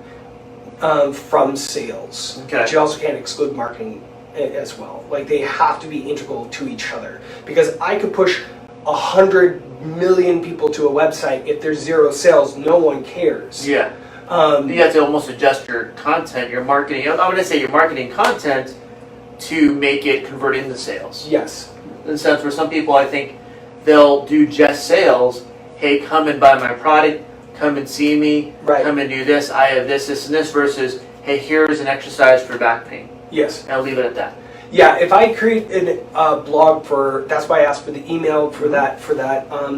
from sales. Okay. But you also can't exclude marketing as well. Like they have to be integral to each other. Because I could push 100 million people to a website. If there's 0 sales, no one cares. Yeah. You have to almost adjust your content, your marketing. I'm going to say your marketing content to make it convert into sales. Yes. In the sense where some people, I think, they'll do just sales. Hey, come and buy my product. Come and see me. Right. Come and do this. I have this, this, and this. Versus, hey, here's an exercise for back pain. Yes. And I'll leave it at that. Yeah. If I create a blog that's why I asked for the email for that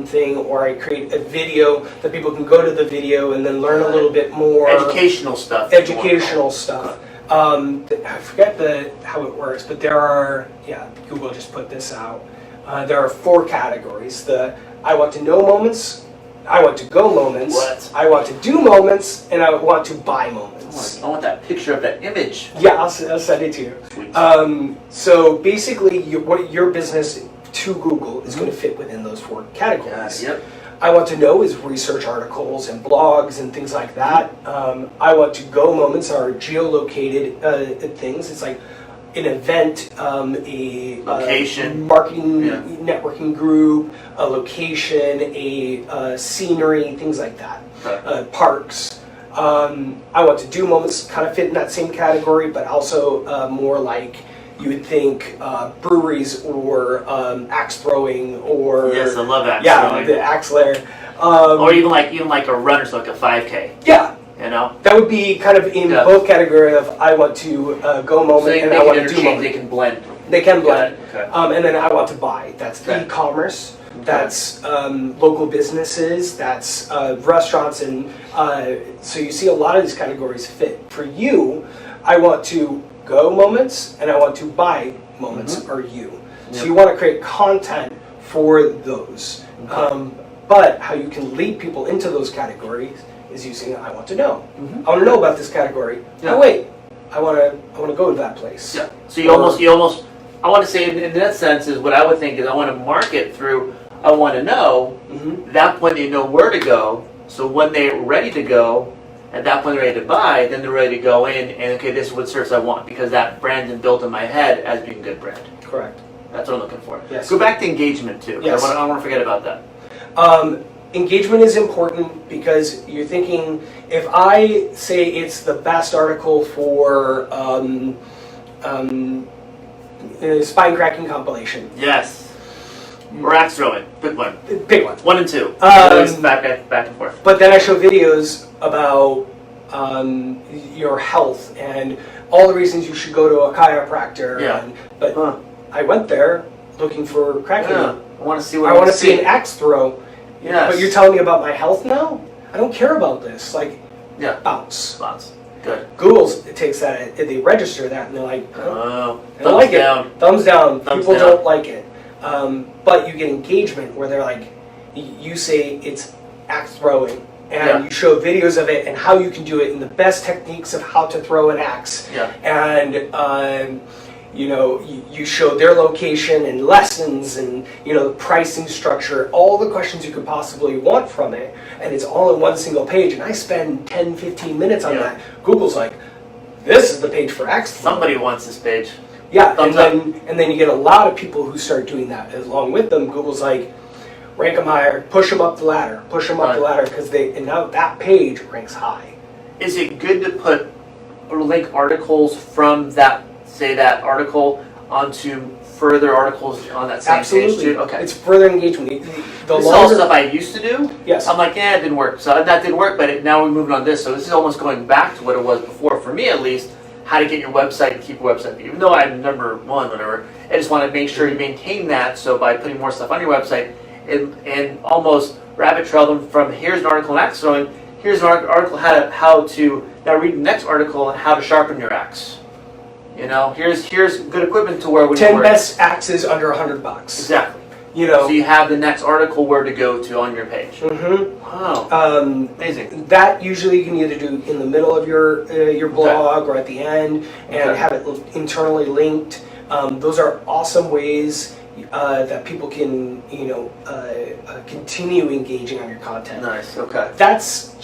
thing, or I create a video that people can go to the video and then learn a little bit more. Educational stuff. Educational stuff. I forget how it works, but there are, Google just put this out. There are 4 categories. The I want to know moments, I want to go moments, What? I want to do moments, and I want to buy moments. I want that picture of that image. Yeah, I'll send it to you. Sweet. So basically, what your business to Google is going to fit within those 4 categories. Yep. I want to know is research articles and blogs and things like that. I want to go moments are geolocated things. It's like an event, a Location. marketing Yeah. networking group, a location, a scenery, things like that. Okay. Parks. I want to do moments kind of fit in that same category, but also more like you would think breweries or axe throwing or Yes, I love axe yeah, throwing. the axe layer. Or even like a runner, so like a 5K. Yeah, You know. that would be kind of in Yeah. both category of I want to go moment So they and can I want to do interchange. moment. They can blend. They can blend. Okay. And then I want to buy. That's Okay. e-commerce. That's local businesses. That's restaurants, and so you see a lot of these categories fit. For you, I want to go moments and I want to buy moments are you. So Yep. you want to create content for those. But how you can lead people into those categories is using I want to know. I want to know about this category. Yeah. Oh wait, I want to go to that place. Yeah. So you almost, I want to say in that sense is what I would think is I want to market through I want to know. At that point they know where to go. So when they're ready to go, at that point they're ready to buy, then they're ready to go in and okay, this is what service I want because that brand's been built in my head as being a good brand. Correct. That's what I'm looking for. Yes. Go back to engagement too. Yes. I don't want to forget about that. Engagement is important because you're thinking, if I say it's the best article for spine cracking compilation, Yes. Or axe throwing. Pick one. pick one. 1 and 2. Back and forth. But then I show videos about your health and all the reasons you should go to a chiropractor. Yeah. But I went there looking for cracking. Yeah. I want to see what I want to see an axe throw. Yes. But you're telling me about my health now? I don't care about this. Like, Yeah. bounce. Lots. Good. Google takes that, they register that, and they're like, Oh. I don't like down. it. Thumbs down. Thumbs People down. don't like it. But you get engagement where they're like, you say it's axe throwing, and Yeah. you show videos of it and how you can do it and the best techniques of how to throw an axe. Yeah. And you show their location and lessons and the pricing structure, all the questions you could possibly want from it, and it's all in one single page. And I spend 10-15 minutes on Yeah. that. Google's like, this is the page for axe throwing. Somebody wants this page. Yeah, Thumbs and then you get a lot of people who start doing that along with them. Google's like, rank them higher, push them up the ladder, because now that page ranks high. Is it good to put or link articles from that article onto further articles on that same page Absolutely. too? Okay. It's further engagement. The This is all longer, stuff I used to do. yes, I'm like, it didn't work. So that didn't work, but now we're moving on this. So this is almost going back to what it was before, for me at least, how to get your website and keep your website. Even though I'm number 1, whatever, I just want to make sure you maintain that. So by putting more stuff on your website and almost rabbit trail them from here's an article on axe throwing, here's an article how to now read the next article on how to sharpen your axe. Here's good equipment to wear when 10 you work. best axes under $100. Exactly. So you have the next article where to go to on your page. Mm-hmm. Wow. Amazing. That usually you can either do in the middle of your blog or at the end, and have it internally linked. Those are awesome ways that people can continue engaging on your content. Nice. Okay. That's the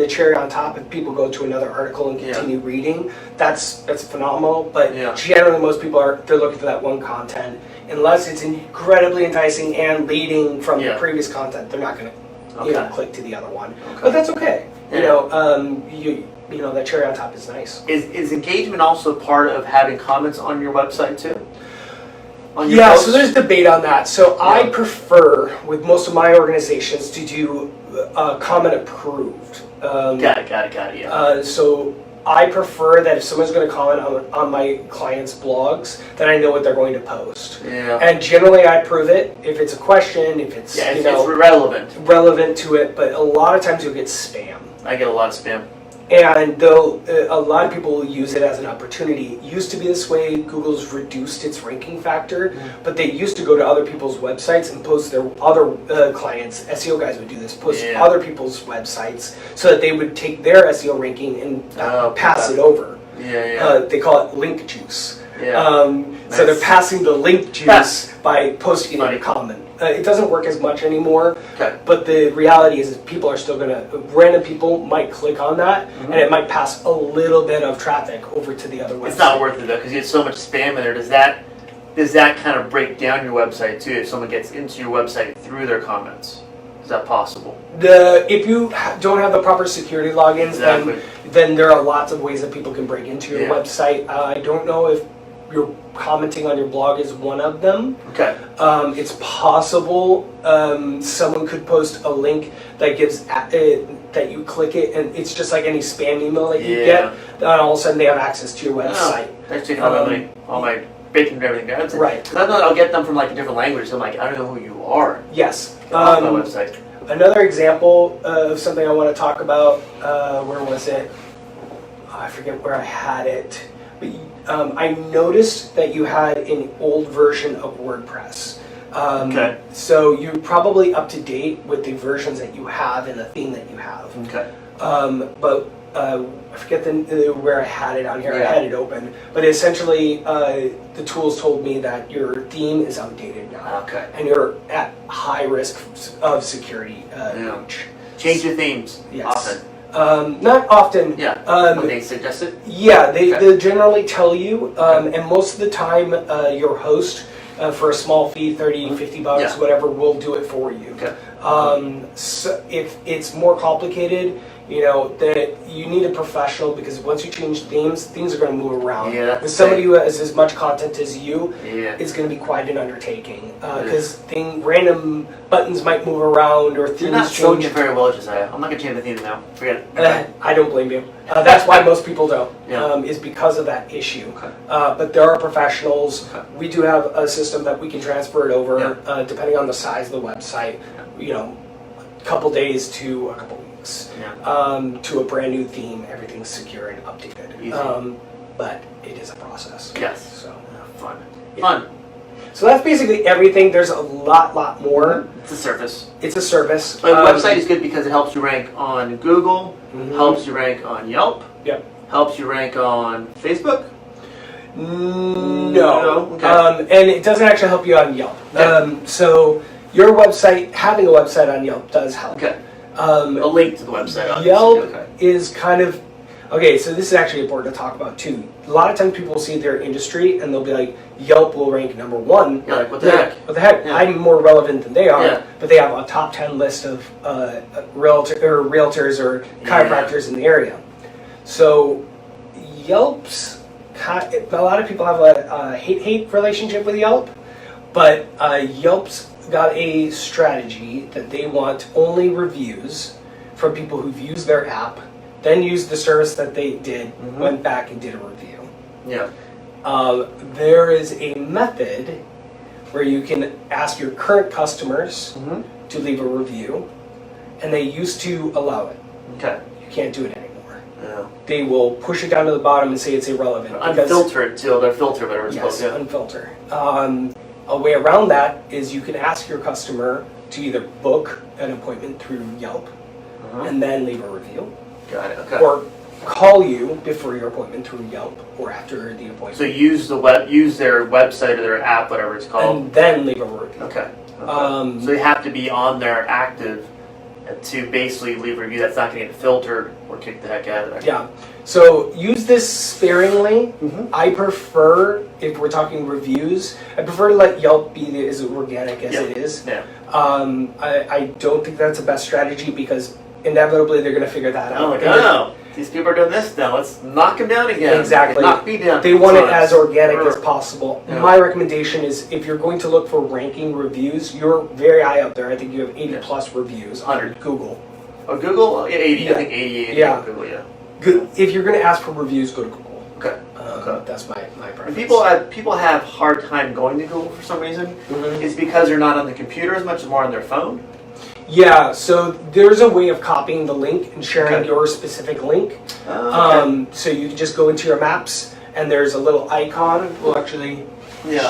cherry on top. If people go to another article and continue reading, that's phenomenal. But generally, most people they're looking for that one content. Unless it's incredibly enticing and leading from the previous content, they're not going to click to the other one. Okay. But that's okay. That cherry on top is nice. Is engagement also part of having comments on your website too? So there's debate on that. So I prefer, with most of my organizations, to do comment approved. Got it. Yeah. So I prefer that if someone's going to comment on my clients' blogs, that I know what they're going to post. Yeah. And generally I approve it if it's a question, if it's it's relevant to it. But a lot of times you'll get spam. I get a lot of spam. And though a lot of people use it as an opportunity, it used to be this way. Google's reduced its ranking factor, but they used to go to other people's websites and post their other clients. SEO guys would do this, post other people's websites so that they would take their SEO ranking and pass it over. They call it link juice. So they're passing the link juice by posting it in a comment. It doesn't work as much anymore, but the reality is people are still random people might click on that, and it might pass a little bit of traffic over to the other website. It's not worth it though, because you get so much spam in there. Does that kind of break down your website too, if someone gets into your website through their comments? Is that possible? If you don't have the proper security logins, then there are lots of ways that people can break into your website. I don't know if you're commenting on your blog is one of them. It's possible someone could post a link that gives that you click it, and it's just like any spam email that you get. And all of a sudden, they have access to your website. That's taking all my bacon and everything down. Right. Because I know I'll get them from like a different language. So I'm like, I don't know who you are. Yes. Off my website. Another example of something I want to talk about. Where was it? Oh, I forget where I had it. I noticed that you had an old version of WordPress. So you're probably up to date with the versions that you have and the theme that you have. But I forget where I had it on here. I had it open. But essentially, the tools told me that your theme is outdated now. And you're at high risk of security breach. Change your themes often. Not often. When they suggest it? They generally tell you, and most of the time your host, for a small fee, 30, 50 bucks, whatever, will do it for you. So if it's more complicated, that you need a professional, because once you change themes are going to move around. With somebody who has as much content as you, it's going to be quite an undertaking, because random buttons might move around or themes You're not change. Selling it very well, Josiah. I'm not going to change the theme now. Forget it. I don't blame you. That's why most people don't, is because of that issue. But there are professionals. We do have a system that we can transfer it over, depending on the size of the website, a couple days to a couple weeks, to a brand new theme. Everything's secure and updated. But it is a process. So Fun. So that's basically everything. There's a lot more. It's a service. It's a service. But the website is good because it helps you rank on Google, helps you rank on Yelp, helps you rank on Facebook. No. And it doesn't actually help you on Yelp. So your website, having a website on Yelp does help. A link to the website, obviously. Yelp is kind of... Okay, so this is actually important to talk about too. A lot of times people will see their industry and they'll be like, Yelp will rank number 1. Like, what the heck? What the heck? I'm more relevant than they are, but they have a top 10 list of realtors or chiropractors in the area. So Yelp's... A lot of people have a hate-hate relationship with Yelp, but Yelp's got a strategy that they want only reviews from people who've used their app, then used the service that they did, went back and did a review. There is a method where you can ask your current customers to leave a review, and they used to allow it. You can't do it anymore. They will push it down to the bottom and say it's irrelevant. Unfiltered till they're filtered, whatever it's called. Unfilter. A way around that is you can ask your customer to either book an appointment through Yelp and then leave a review. Or call you before your appointment through Yelp or after the appointment. So use their website or their app, whatever it's called, and then leave a review. So they have to be on there active to basically leave a review that's not going to get filtered or kicked the heck out of there. So use this sparingly. I prefer, if we're talking reviews, I prefer to let Yelp be as organic as it is. I don't think that's the best strategy because inevitably they're going to figure that out. These people are doing this now. Let's knock them down again. Exactly. Knock me down. They want it as organic as possible. My recommendation is if you're going to look for ranking reviews, you're very high up there. I think you have 80 plus reviews on Google. Oh, Google? 80. I think 80 on Google, Good. If you're going to ask for reviews, go to Google. That's my preference. People have hard time going to Google for some reason. It's because they're not on the computer as much as more on their phone. Yeah, so there's a way of copying the link and sharing your specific link. So you can just go into your maps and there's a little icon. We'll actually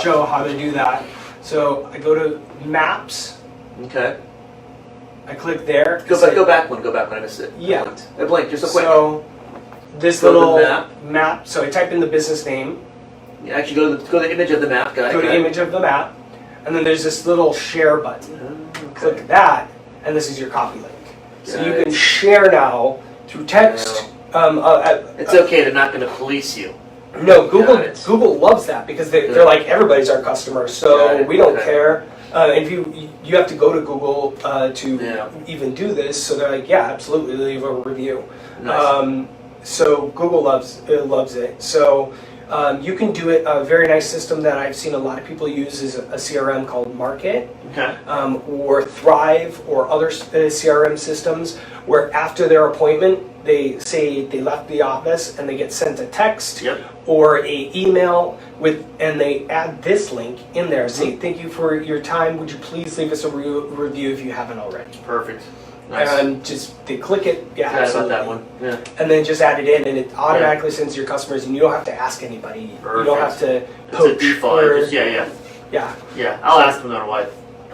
show how to do that. So I go to maps. Okay. I click there. Go back one. I missed it. Yeah. I blinked just so quick. So this little map. So I type in the business name. You actually go to the image of the map, guys. Go to image of the map. And then there's this little share button. Click that, and this is your copy link. So you can share now through text. It's okay. They're not going to police you. No, Google loves that because they're like, everybody's our customer, so we don't care. If you have to go to Google to even do this, so they're like, yeah, absolutely, leave a review. Nice. So Google loves it. So you can do it. A very nice system that I've seen a lot of people use is a CRM called Market, or Thrive, or other CRM systems where after their appointment, they say they left the office and they get sent a text or a email and they add this link in there. Say, thank you for your time. Would you please leave us a review if you haven't already? Perfect. Nice. And just they click it. Yeah, absolutely. About that one. Yeah. And then just add it in, and it automatically sends your customers, and you don't have to ask anybody. Perfect. You don't have to poach. It's a default. Yeah. I'll ask them no matter what.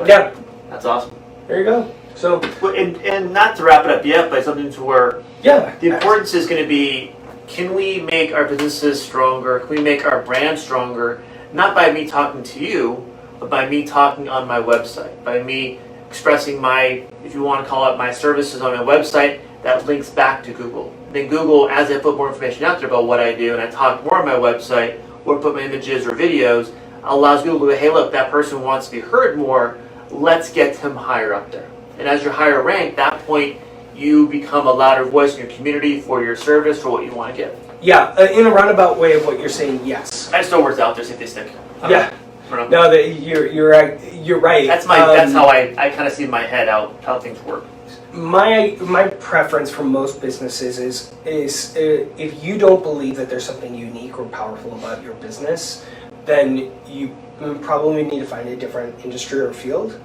Yeah. That's awesome. There you go. So, and not to wrap it up yet, but something to where the importance is going to be: can we make our businesses stronger? Can we make our brand stronger? Not by me talking to you, but by me talking on my website, by me expressing my, if you want to call it, my services on my website that links back to Google. Then Google, as I put more information out there about what I do and I talk more on my website or put my images or videos, allows Google to go, hey, look, that person wants to be heard more. Let's get him higher up there. And as you're higher ranked, at that point, you become a louder voice in your community for your service, for what you want to give. Yeah, in a roundabout way of what you're saying, yes. I just throw words out there, see if they stick. Yeah. No, you're right. That's that's how I kind of see in my head how things work. My preference for most businesses is if you don't believe that there's something unique or powerful about your business, then you probably need to find a different industry or field.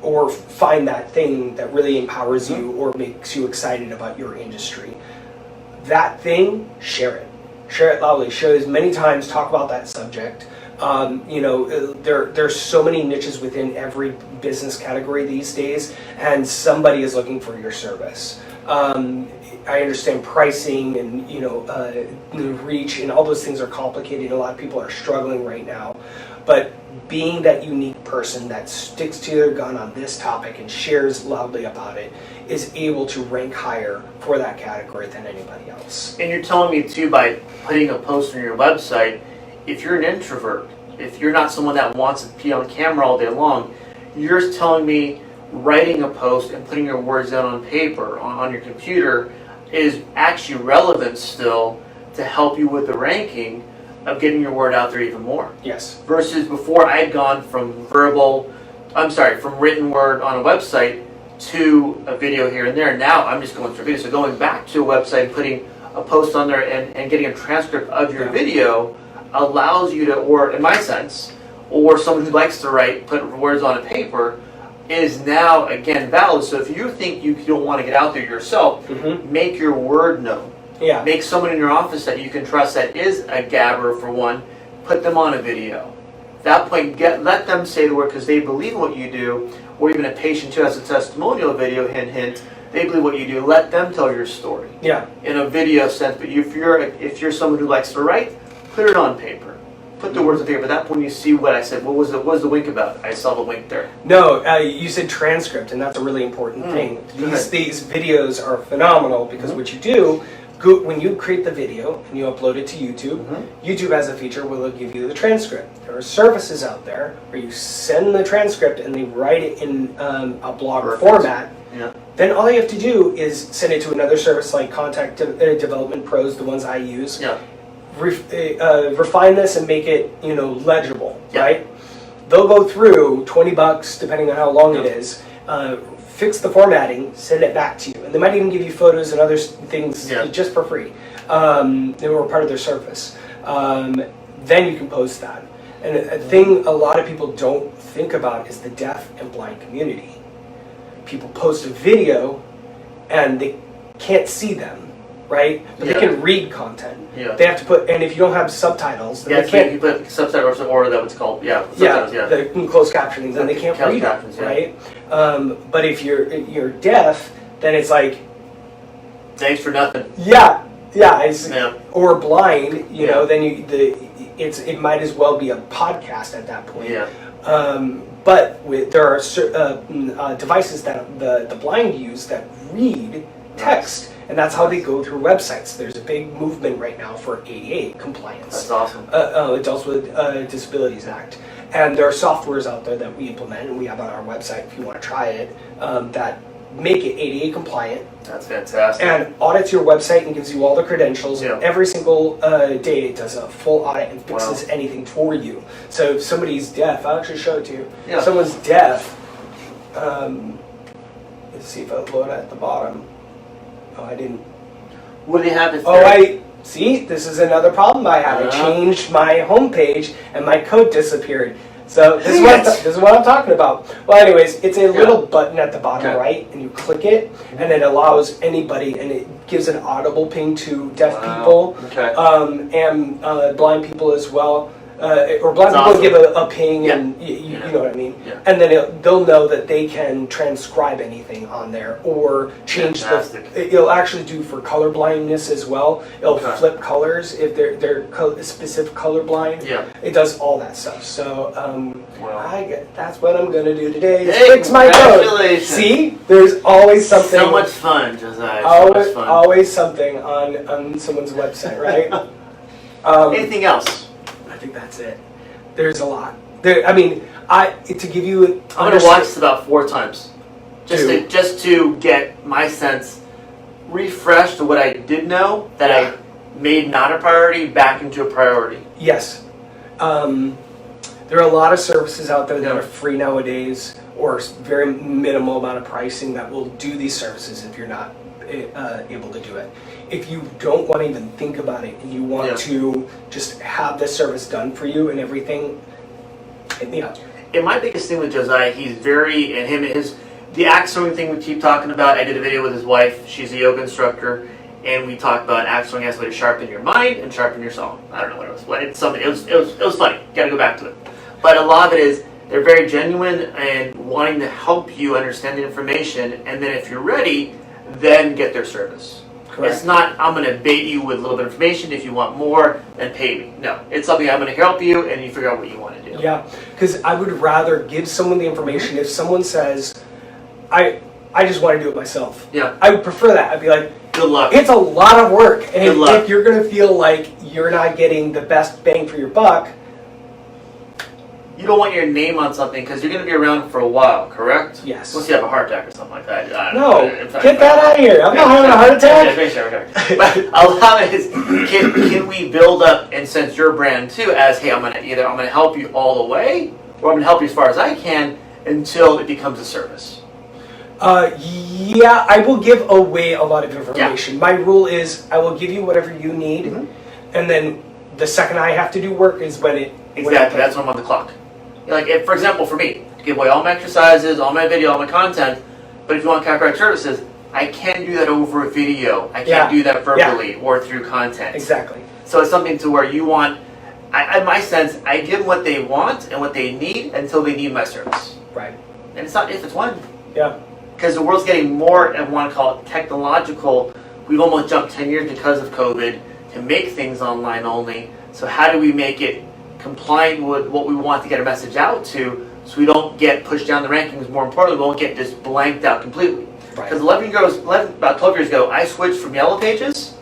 Or find that thing that really empowers you or makes you excited about your industry. That thing, share it. Share it loudly. Share it as many times. Talk about that subject. There's so many niches within every business category these days, and somebody is looking for your service. I understand pricing and the reach and all those things are complicated. A lot of people are struggling right now, but being that unique person that sticks to their gun on this topic and shares loudly about it is able to rank higher for that category than anybody else. And you're telling me too, by putting a post on your website, if you're an introvert, if you're not someone that wants to be on camera all day long, you're telling me writing a post and putting your words down on paper, on your computer, is actually relevant still to help you with the ranking of getting your word out there even more. Yes. Versus before, I'd gone from written word on a website to a video here and there. Now I'm just going through video. So going back to a website and putting a post on there and getting a transcript of your video allows you to, or in my sense, or someone who likes to write, put words on a paper, is now again valid. So if you think you don't want to get out there yourself, make your word known. Yeah. Make someone in your office that you can trust that is a gabber for one, put them on a video. At that point, let them say the word because they believe in what you do, or even a patient who has a testimonial video, hint, hint, they believe what you do. Let them tell your story. Yeah. In a video sense, but if you're someone who likes to write, put it on paper. Put the words on paper. At that point, you see what I said. What was the wink about? I saw the wink there. No, you said transcript, and that's a really important thing. These videos are phenomenal because what you do, when you create the video and you upload it to YouTube, YouTube has a feature where they'll give you the transcript. There are services out there where you send the transcript and they write it in a blog format. Yeah. Then all you have to do is send it to another service like Contact Development Pros, the ones I use. Yeah. Refine this and make it legible, right? They'll go through $20 depending on how long it is. Fix the formatting, send it back to you, and they might even give you photos and other things just for free. They were part of their service. Then you can post that. And a thing a lot of people don't think about is the deaf and blind community. People post a video and they can't see them, right? But they can read content. Yeah. They have to put, and if you don't have subtitles, then they can't. You put subtitles or that what's called, the closed captioning, then they can't read captions, it, right? But if you're deaf, then it's like, thanks for nothing. Or blind, you know, then it might as well be a podcast at that point. Yeah. But there are devices that the blind use that read text, and that's how they go through websites. There's a big movement right now for ADA compliance. That's awesome. Adults with Disabilities Act. And there are softwares out there that we implement, and we have on our website if you want to try it, that make it ADA compliant. That's fantastic. And audits your website and gives you all the credentials. Yeah. Every single day it does a full audit and fixes anything for you. So if somebody's deaf, I'll actually show it to you. Yeah. If someone's deaf, let's see if I load at the bottom. Oh, I didn't. What do they have? See, this is another problem I had. I changed my homepage and my code disappeared. So this is what I'm talking about. Well, anyways, it's a little button at the bottom right, and you click it, and it allows anybody, and it gives an audible ping to deaf people, and blind people as well. Or blind people give a ping, and you know what I mean. Yeah. And then they'll know that they can transcribe anything on there or change it'll actually do for color blindness as well. It'll flip colors if they're specific color blind. Yeah. It does all that stuff. So that's what I'm gonna do today. Is Hey, fix my code. congratulations. See, there's always something. So much fun, Josiah. Always something on someone's website, right? Anything else? I think that's it. There's a lot. To give you. I'm gonna watch this about 4 times, just to get my sense refreshed to what I did know that I made not a priority back into a priority. Yes. There are a lot of services out there that are free nowadays, or very minimal amount of pricing that will do these services if you're not able to do it. If you don't want to even think about it and you want to just have the service done for you and everything, hit me up. And my biggest thing with Josiah, he's very, and the axe throwing thing we keep talking about. I did a video with his wife. She's a yoga instructor, and we talked about axe throwing as a way to sharpen your mind and sharpen your soul. I don't know what it was. But it's something. It was funny. Got to go back to it. But a lot of it is they're very genuine and wanting to help you understand the information, and then if you're ready, then get their service. Correct. It's not, I'm going to bait you with a little bit of information. If you want more, then pay me. No, it's something I'm going to help you, and you figure out what you want to do. Yeah, because I would rather give someone the information. If someone says, I just want to do it myself. Yeah. I would prefer that. I'd be like, good luck. It's a lot of work. And if you're going to feel like you're not getting the best bang for your buck, you don't want your name on something because you're going to be around for a while, correct? Yes. Unless you have a heart attack or something like that. Get that out of here. I'm not having a heart attack. But a lot of it is, can we build up, and since your brand too, as, hey, I'm going to help you all the way, or I'm going to help you as far as I can until it becomes a service. I will give away a lot of information. My rule is I will give you whatever you need, and then the second I have to do work is when it... Exactly, that's when I'm on the clock. Like, for example, for me, to give away all my exercises, all my video, all my content, but if you want chiropractic services, I can't do that over a video. I can't do that verbally or through content. Exactly. So it's something to where you want, in my sense, I give them what they want and what they need until they need my service. Right. And it's not if, it's when. Yeah. Because the world's getting more, I want to call it technological. We've almost jumped 10 years because of COVID to make things online only. So how do we make it compliant with what we want to get a message out to, so we don't get pushed down the rankings? More importantly, we won't get just blanked out completely. Because about 12 years ago, I switched from Yellow Pages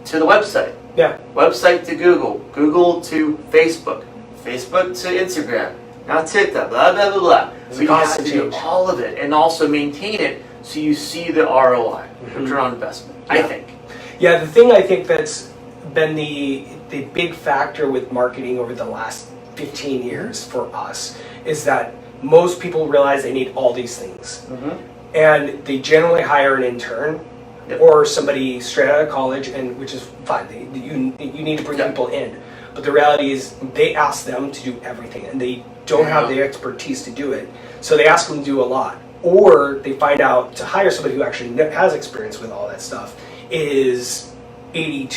to the website. Yeah. Website to Google, Google to Facebook, Facebook to Instagram, now TikTok, blah, blah, blah, blah. So you have to do all of it and also maintain it so you see the ROI, return on investment, I think. Yeah, the thing I think that's been the big factor with marketing over the last 15 years for us is that most people realize they need all these things. And they generally hire an intern or somebody straight out of college, and which is fine. You need to bring people in. But the reality is they ask them to do everything, and they don't have the expertise to do it. So they ask them to do a lot. Or they find out to hire somebody who actually has experience with all that stuff is $80,000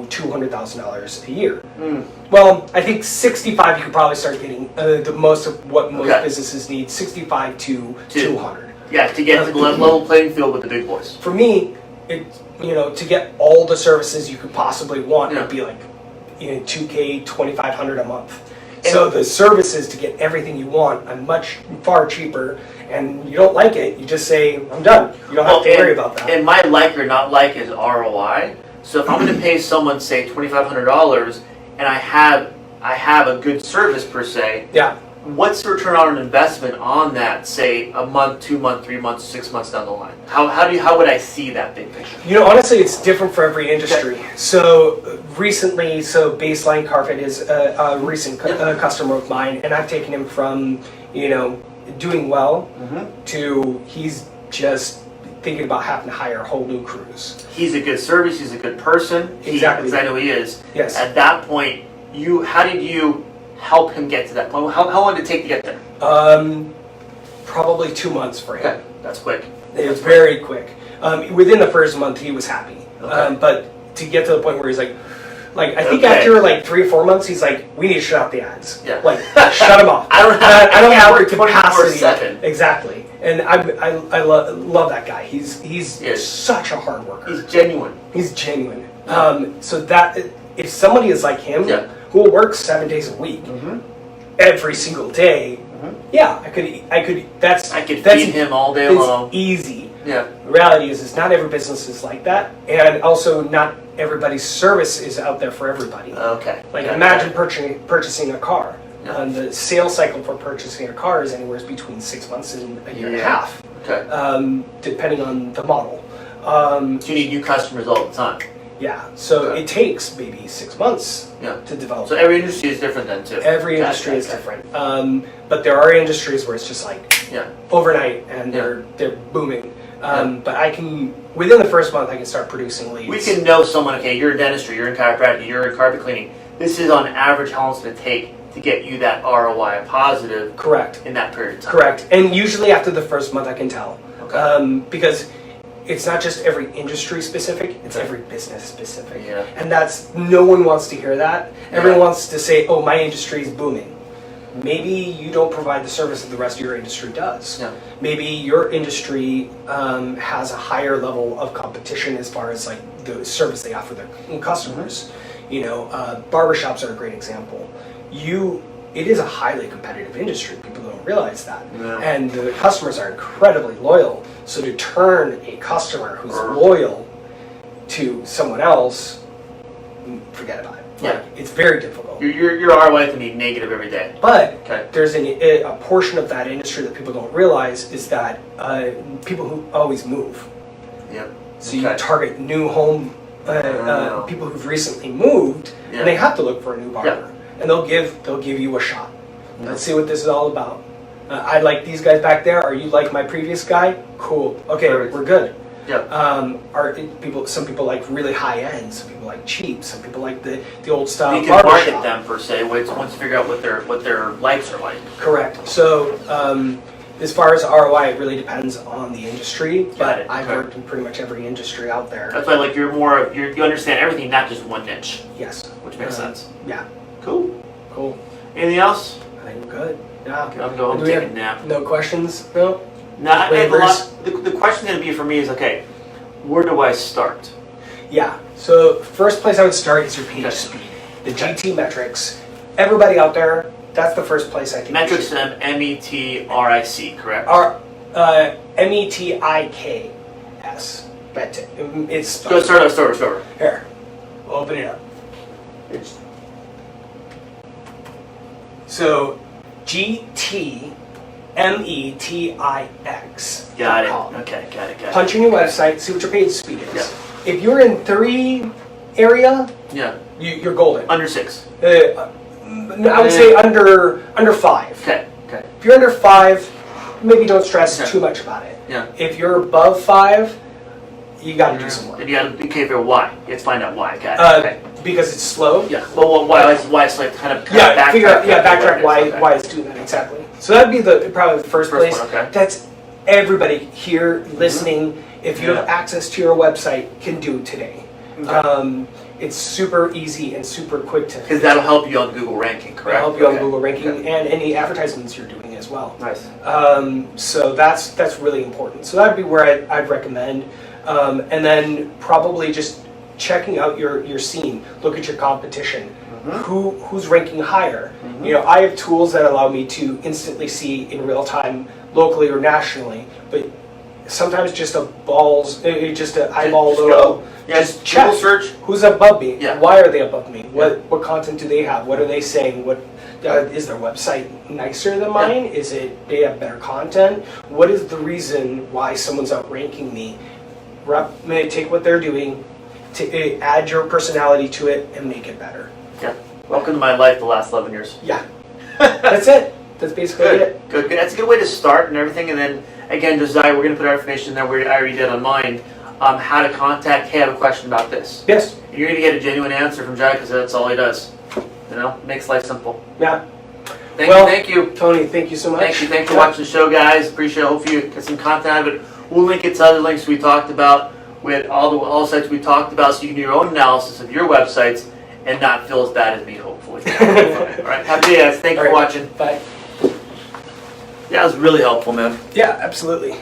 to $200,000 a year. Well, I think 65 you could probably start getting the most of what most businesses need, 65 to 200. Yeah, to get to the level playing field with the big boys. For me, to get all the services you could possibly want would be like $2K, $2,500 a month. So the services to get everything you want are far cheaper, and you don't like it, you just say, I'm done. You don't have to worry about that. And my like or not like is ROI. So if I'm going to pay someone, say, $2,500, and I have a good service per se, what's the return on investment on that, say, a month, 2 months, 3 months, 6 months down the line? How would I see that big picture? Honestly, it's different for every industry. So recently, Baseline Carpet is a recent customer of mine, and I've taken him from, doing well to he's just thinking about having to hire a whole new crews. He's a good service, he's a good person. Exactly. Because I know he is. Yes. At that point, how did you help him get to that point? How long did it take to get there? Probably 2 months for him. Okay, that's quick. It was very quick. Within the first month, he was happy. But to get to the point where he's like I think after like 3 or 4 months, he's like, we need to shut out the ads. Yeah. Like, shut them off. I don't have the capacity. 24/7. Exactly. And I love that guy. He's such a hard worker. He's genuine. He's genuine. So that if somebody is like him, who will work 7 days a week, every single day, I could feed him all day long. It's easy. Yeah. The reality is not every business is like that, and also not everybody's service is out there for everybody. Okay. Like imagine purchasing a car. The sales cycle for purchasing a car is anywhere between 6 months and a year and a half, depending on the model. So you need new customers all the time. Yeah, so it takes maybe 6 months to develop. So every industry is different then too. Every industry is different. But there are industries where it's just like overnight and they're booming. But I can, within the first month, I can start producing leads. We can know someone, okay, you're in dentistry, you're in chiropractic, you're in carpet cleaning. This is on average how long it's going to take to get you that ROI positive. Correct. In that period of time. Correct. And usually after the first month, I can tell. Okay. Because it's not just every industry specific, it's every business specific. Yeah. And no one wants to hear that. Everyone wants to say, oh, my industry is booming. Maybe you don't provide the service that the rest of your industry does. Yeah. Maybe your industry has a higher level of competition as far as like the service they offer their customers. Barbershops are a great example. It is a highly competitive industry. People don't realize that. Yeah. And the customers are incredibly loyal. So to turn a customer who's loyal to someone else, forget about it. It's very difficult. Your ROI can be negative every day. But there's a portion of that industry that people don't realize is that people who always move. Yep. So you target new home people who've recently moved, and they have to look for a new barber, and they'll give you a shot. Let's see what this is all about. I like these guys back there. Are you like my previous guy? Cool. Okay, we're good. Some people like really high end. Some people like cheap. Some people like the old style. You can market them per se once you figure out what their likes are like. Correct. So as far as ROI, it really depends on the industry. But I've worked in pretty much every industry out there. That's why you understand everything, not just one niche. Yes. Which makes sense. Yeah. Cool. Anything else? I think we're good. Yeah. I'm going to take a nap. No questions? No? No, the question going to be for me is, okay, where do I start? Yeah, so first place I would start is your page speed. The GT metrics. Everybody out there, that's the first place I think. Metrics, METRIC, correct? METIKS. It's Go start. Here, we'll open it up. So, GT METIX. Got it. Okay, got it. Punch in your website, see what your page speed is. Yeah. If you're in 3 area, you're golden. Under 6. I would say under 5. Okay. If you're under 5, maybe don't stress too much about it. Yeah. If you're above 5, you got to do some work. And you got to be careful why. You have to find out why. Got it. Because it's slow. Yeah. Well, why it's like kind of Yeah, figure out. Yeah, backtrack backtrack why it's doing that exactly. So that'd be probably the first place. one, okay. That's everybody here listening. If you have access to your website, can do today. Okay. It's super easy and super quick to. Because that'll help you on Google ranking, correct? It'll help you on Google ranking and any advertisements you're doing as well. Nice. So that's really important. So that'd be where I'd recommend. And then probably just checking out your scene. Look at your competition. Who's ranking higher? You know, I have tools that allow me to instantly see in real time, locally or nationally. But sometimes just an eyeball Just little. go. Yeah, Just check. Google search. Who's above me? Yeah. Why are they above me? What content do they have? What are they saying? What is their website nicer than mine? Is it they have better content? What is the reason why someone's outranking me? Take what they're doing, add your personality to it, and make it better. Yeah. Welcome to my life the last 11 years. Yeah, that's it. That's basically it. Good. That's a good way to start and everything. And then again, Josiah, we're going to put our information there where I already did on mine. How to contact. Hey, I have a question about this. Yes. And you're going to get a genuine answer from Jai because that's all he does. You know, makes life simple. Yeah. Thank you. Tony, thank you so much. Thank you. Thanks for watching the show, guys. Appreciate it. Hopefully you get some content out of it. We'll link it to other links we talked about with all the sites we talked about, so you can do your own analysis of your websites and not feel as bad as me. Hopefully. All right. Have a good day, guys. Thanks for watching. Bye. Yeah, it was really helpful, man. Yeah, absolutely.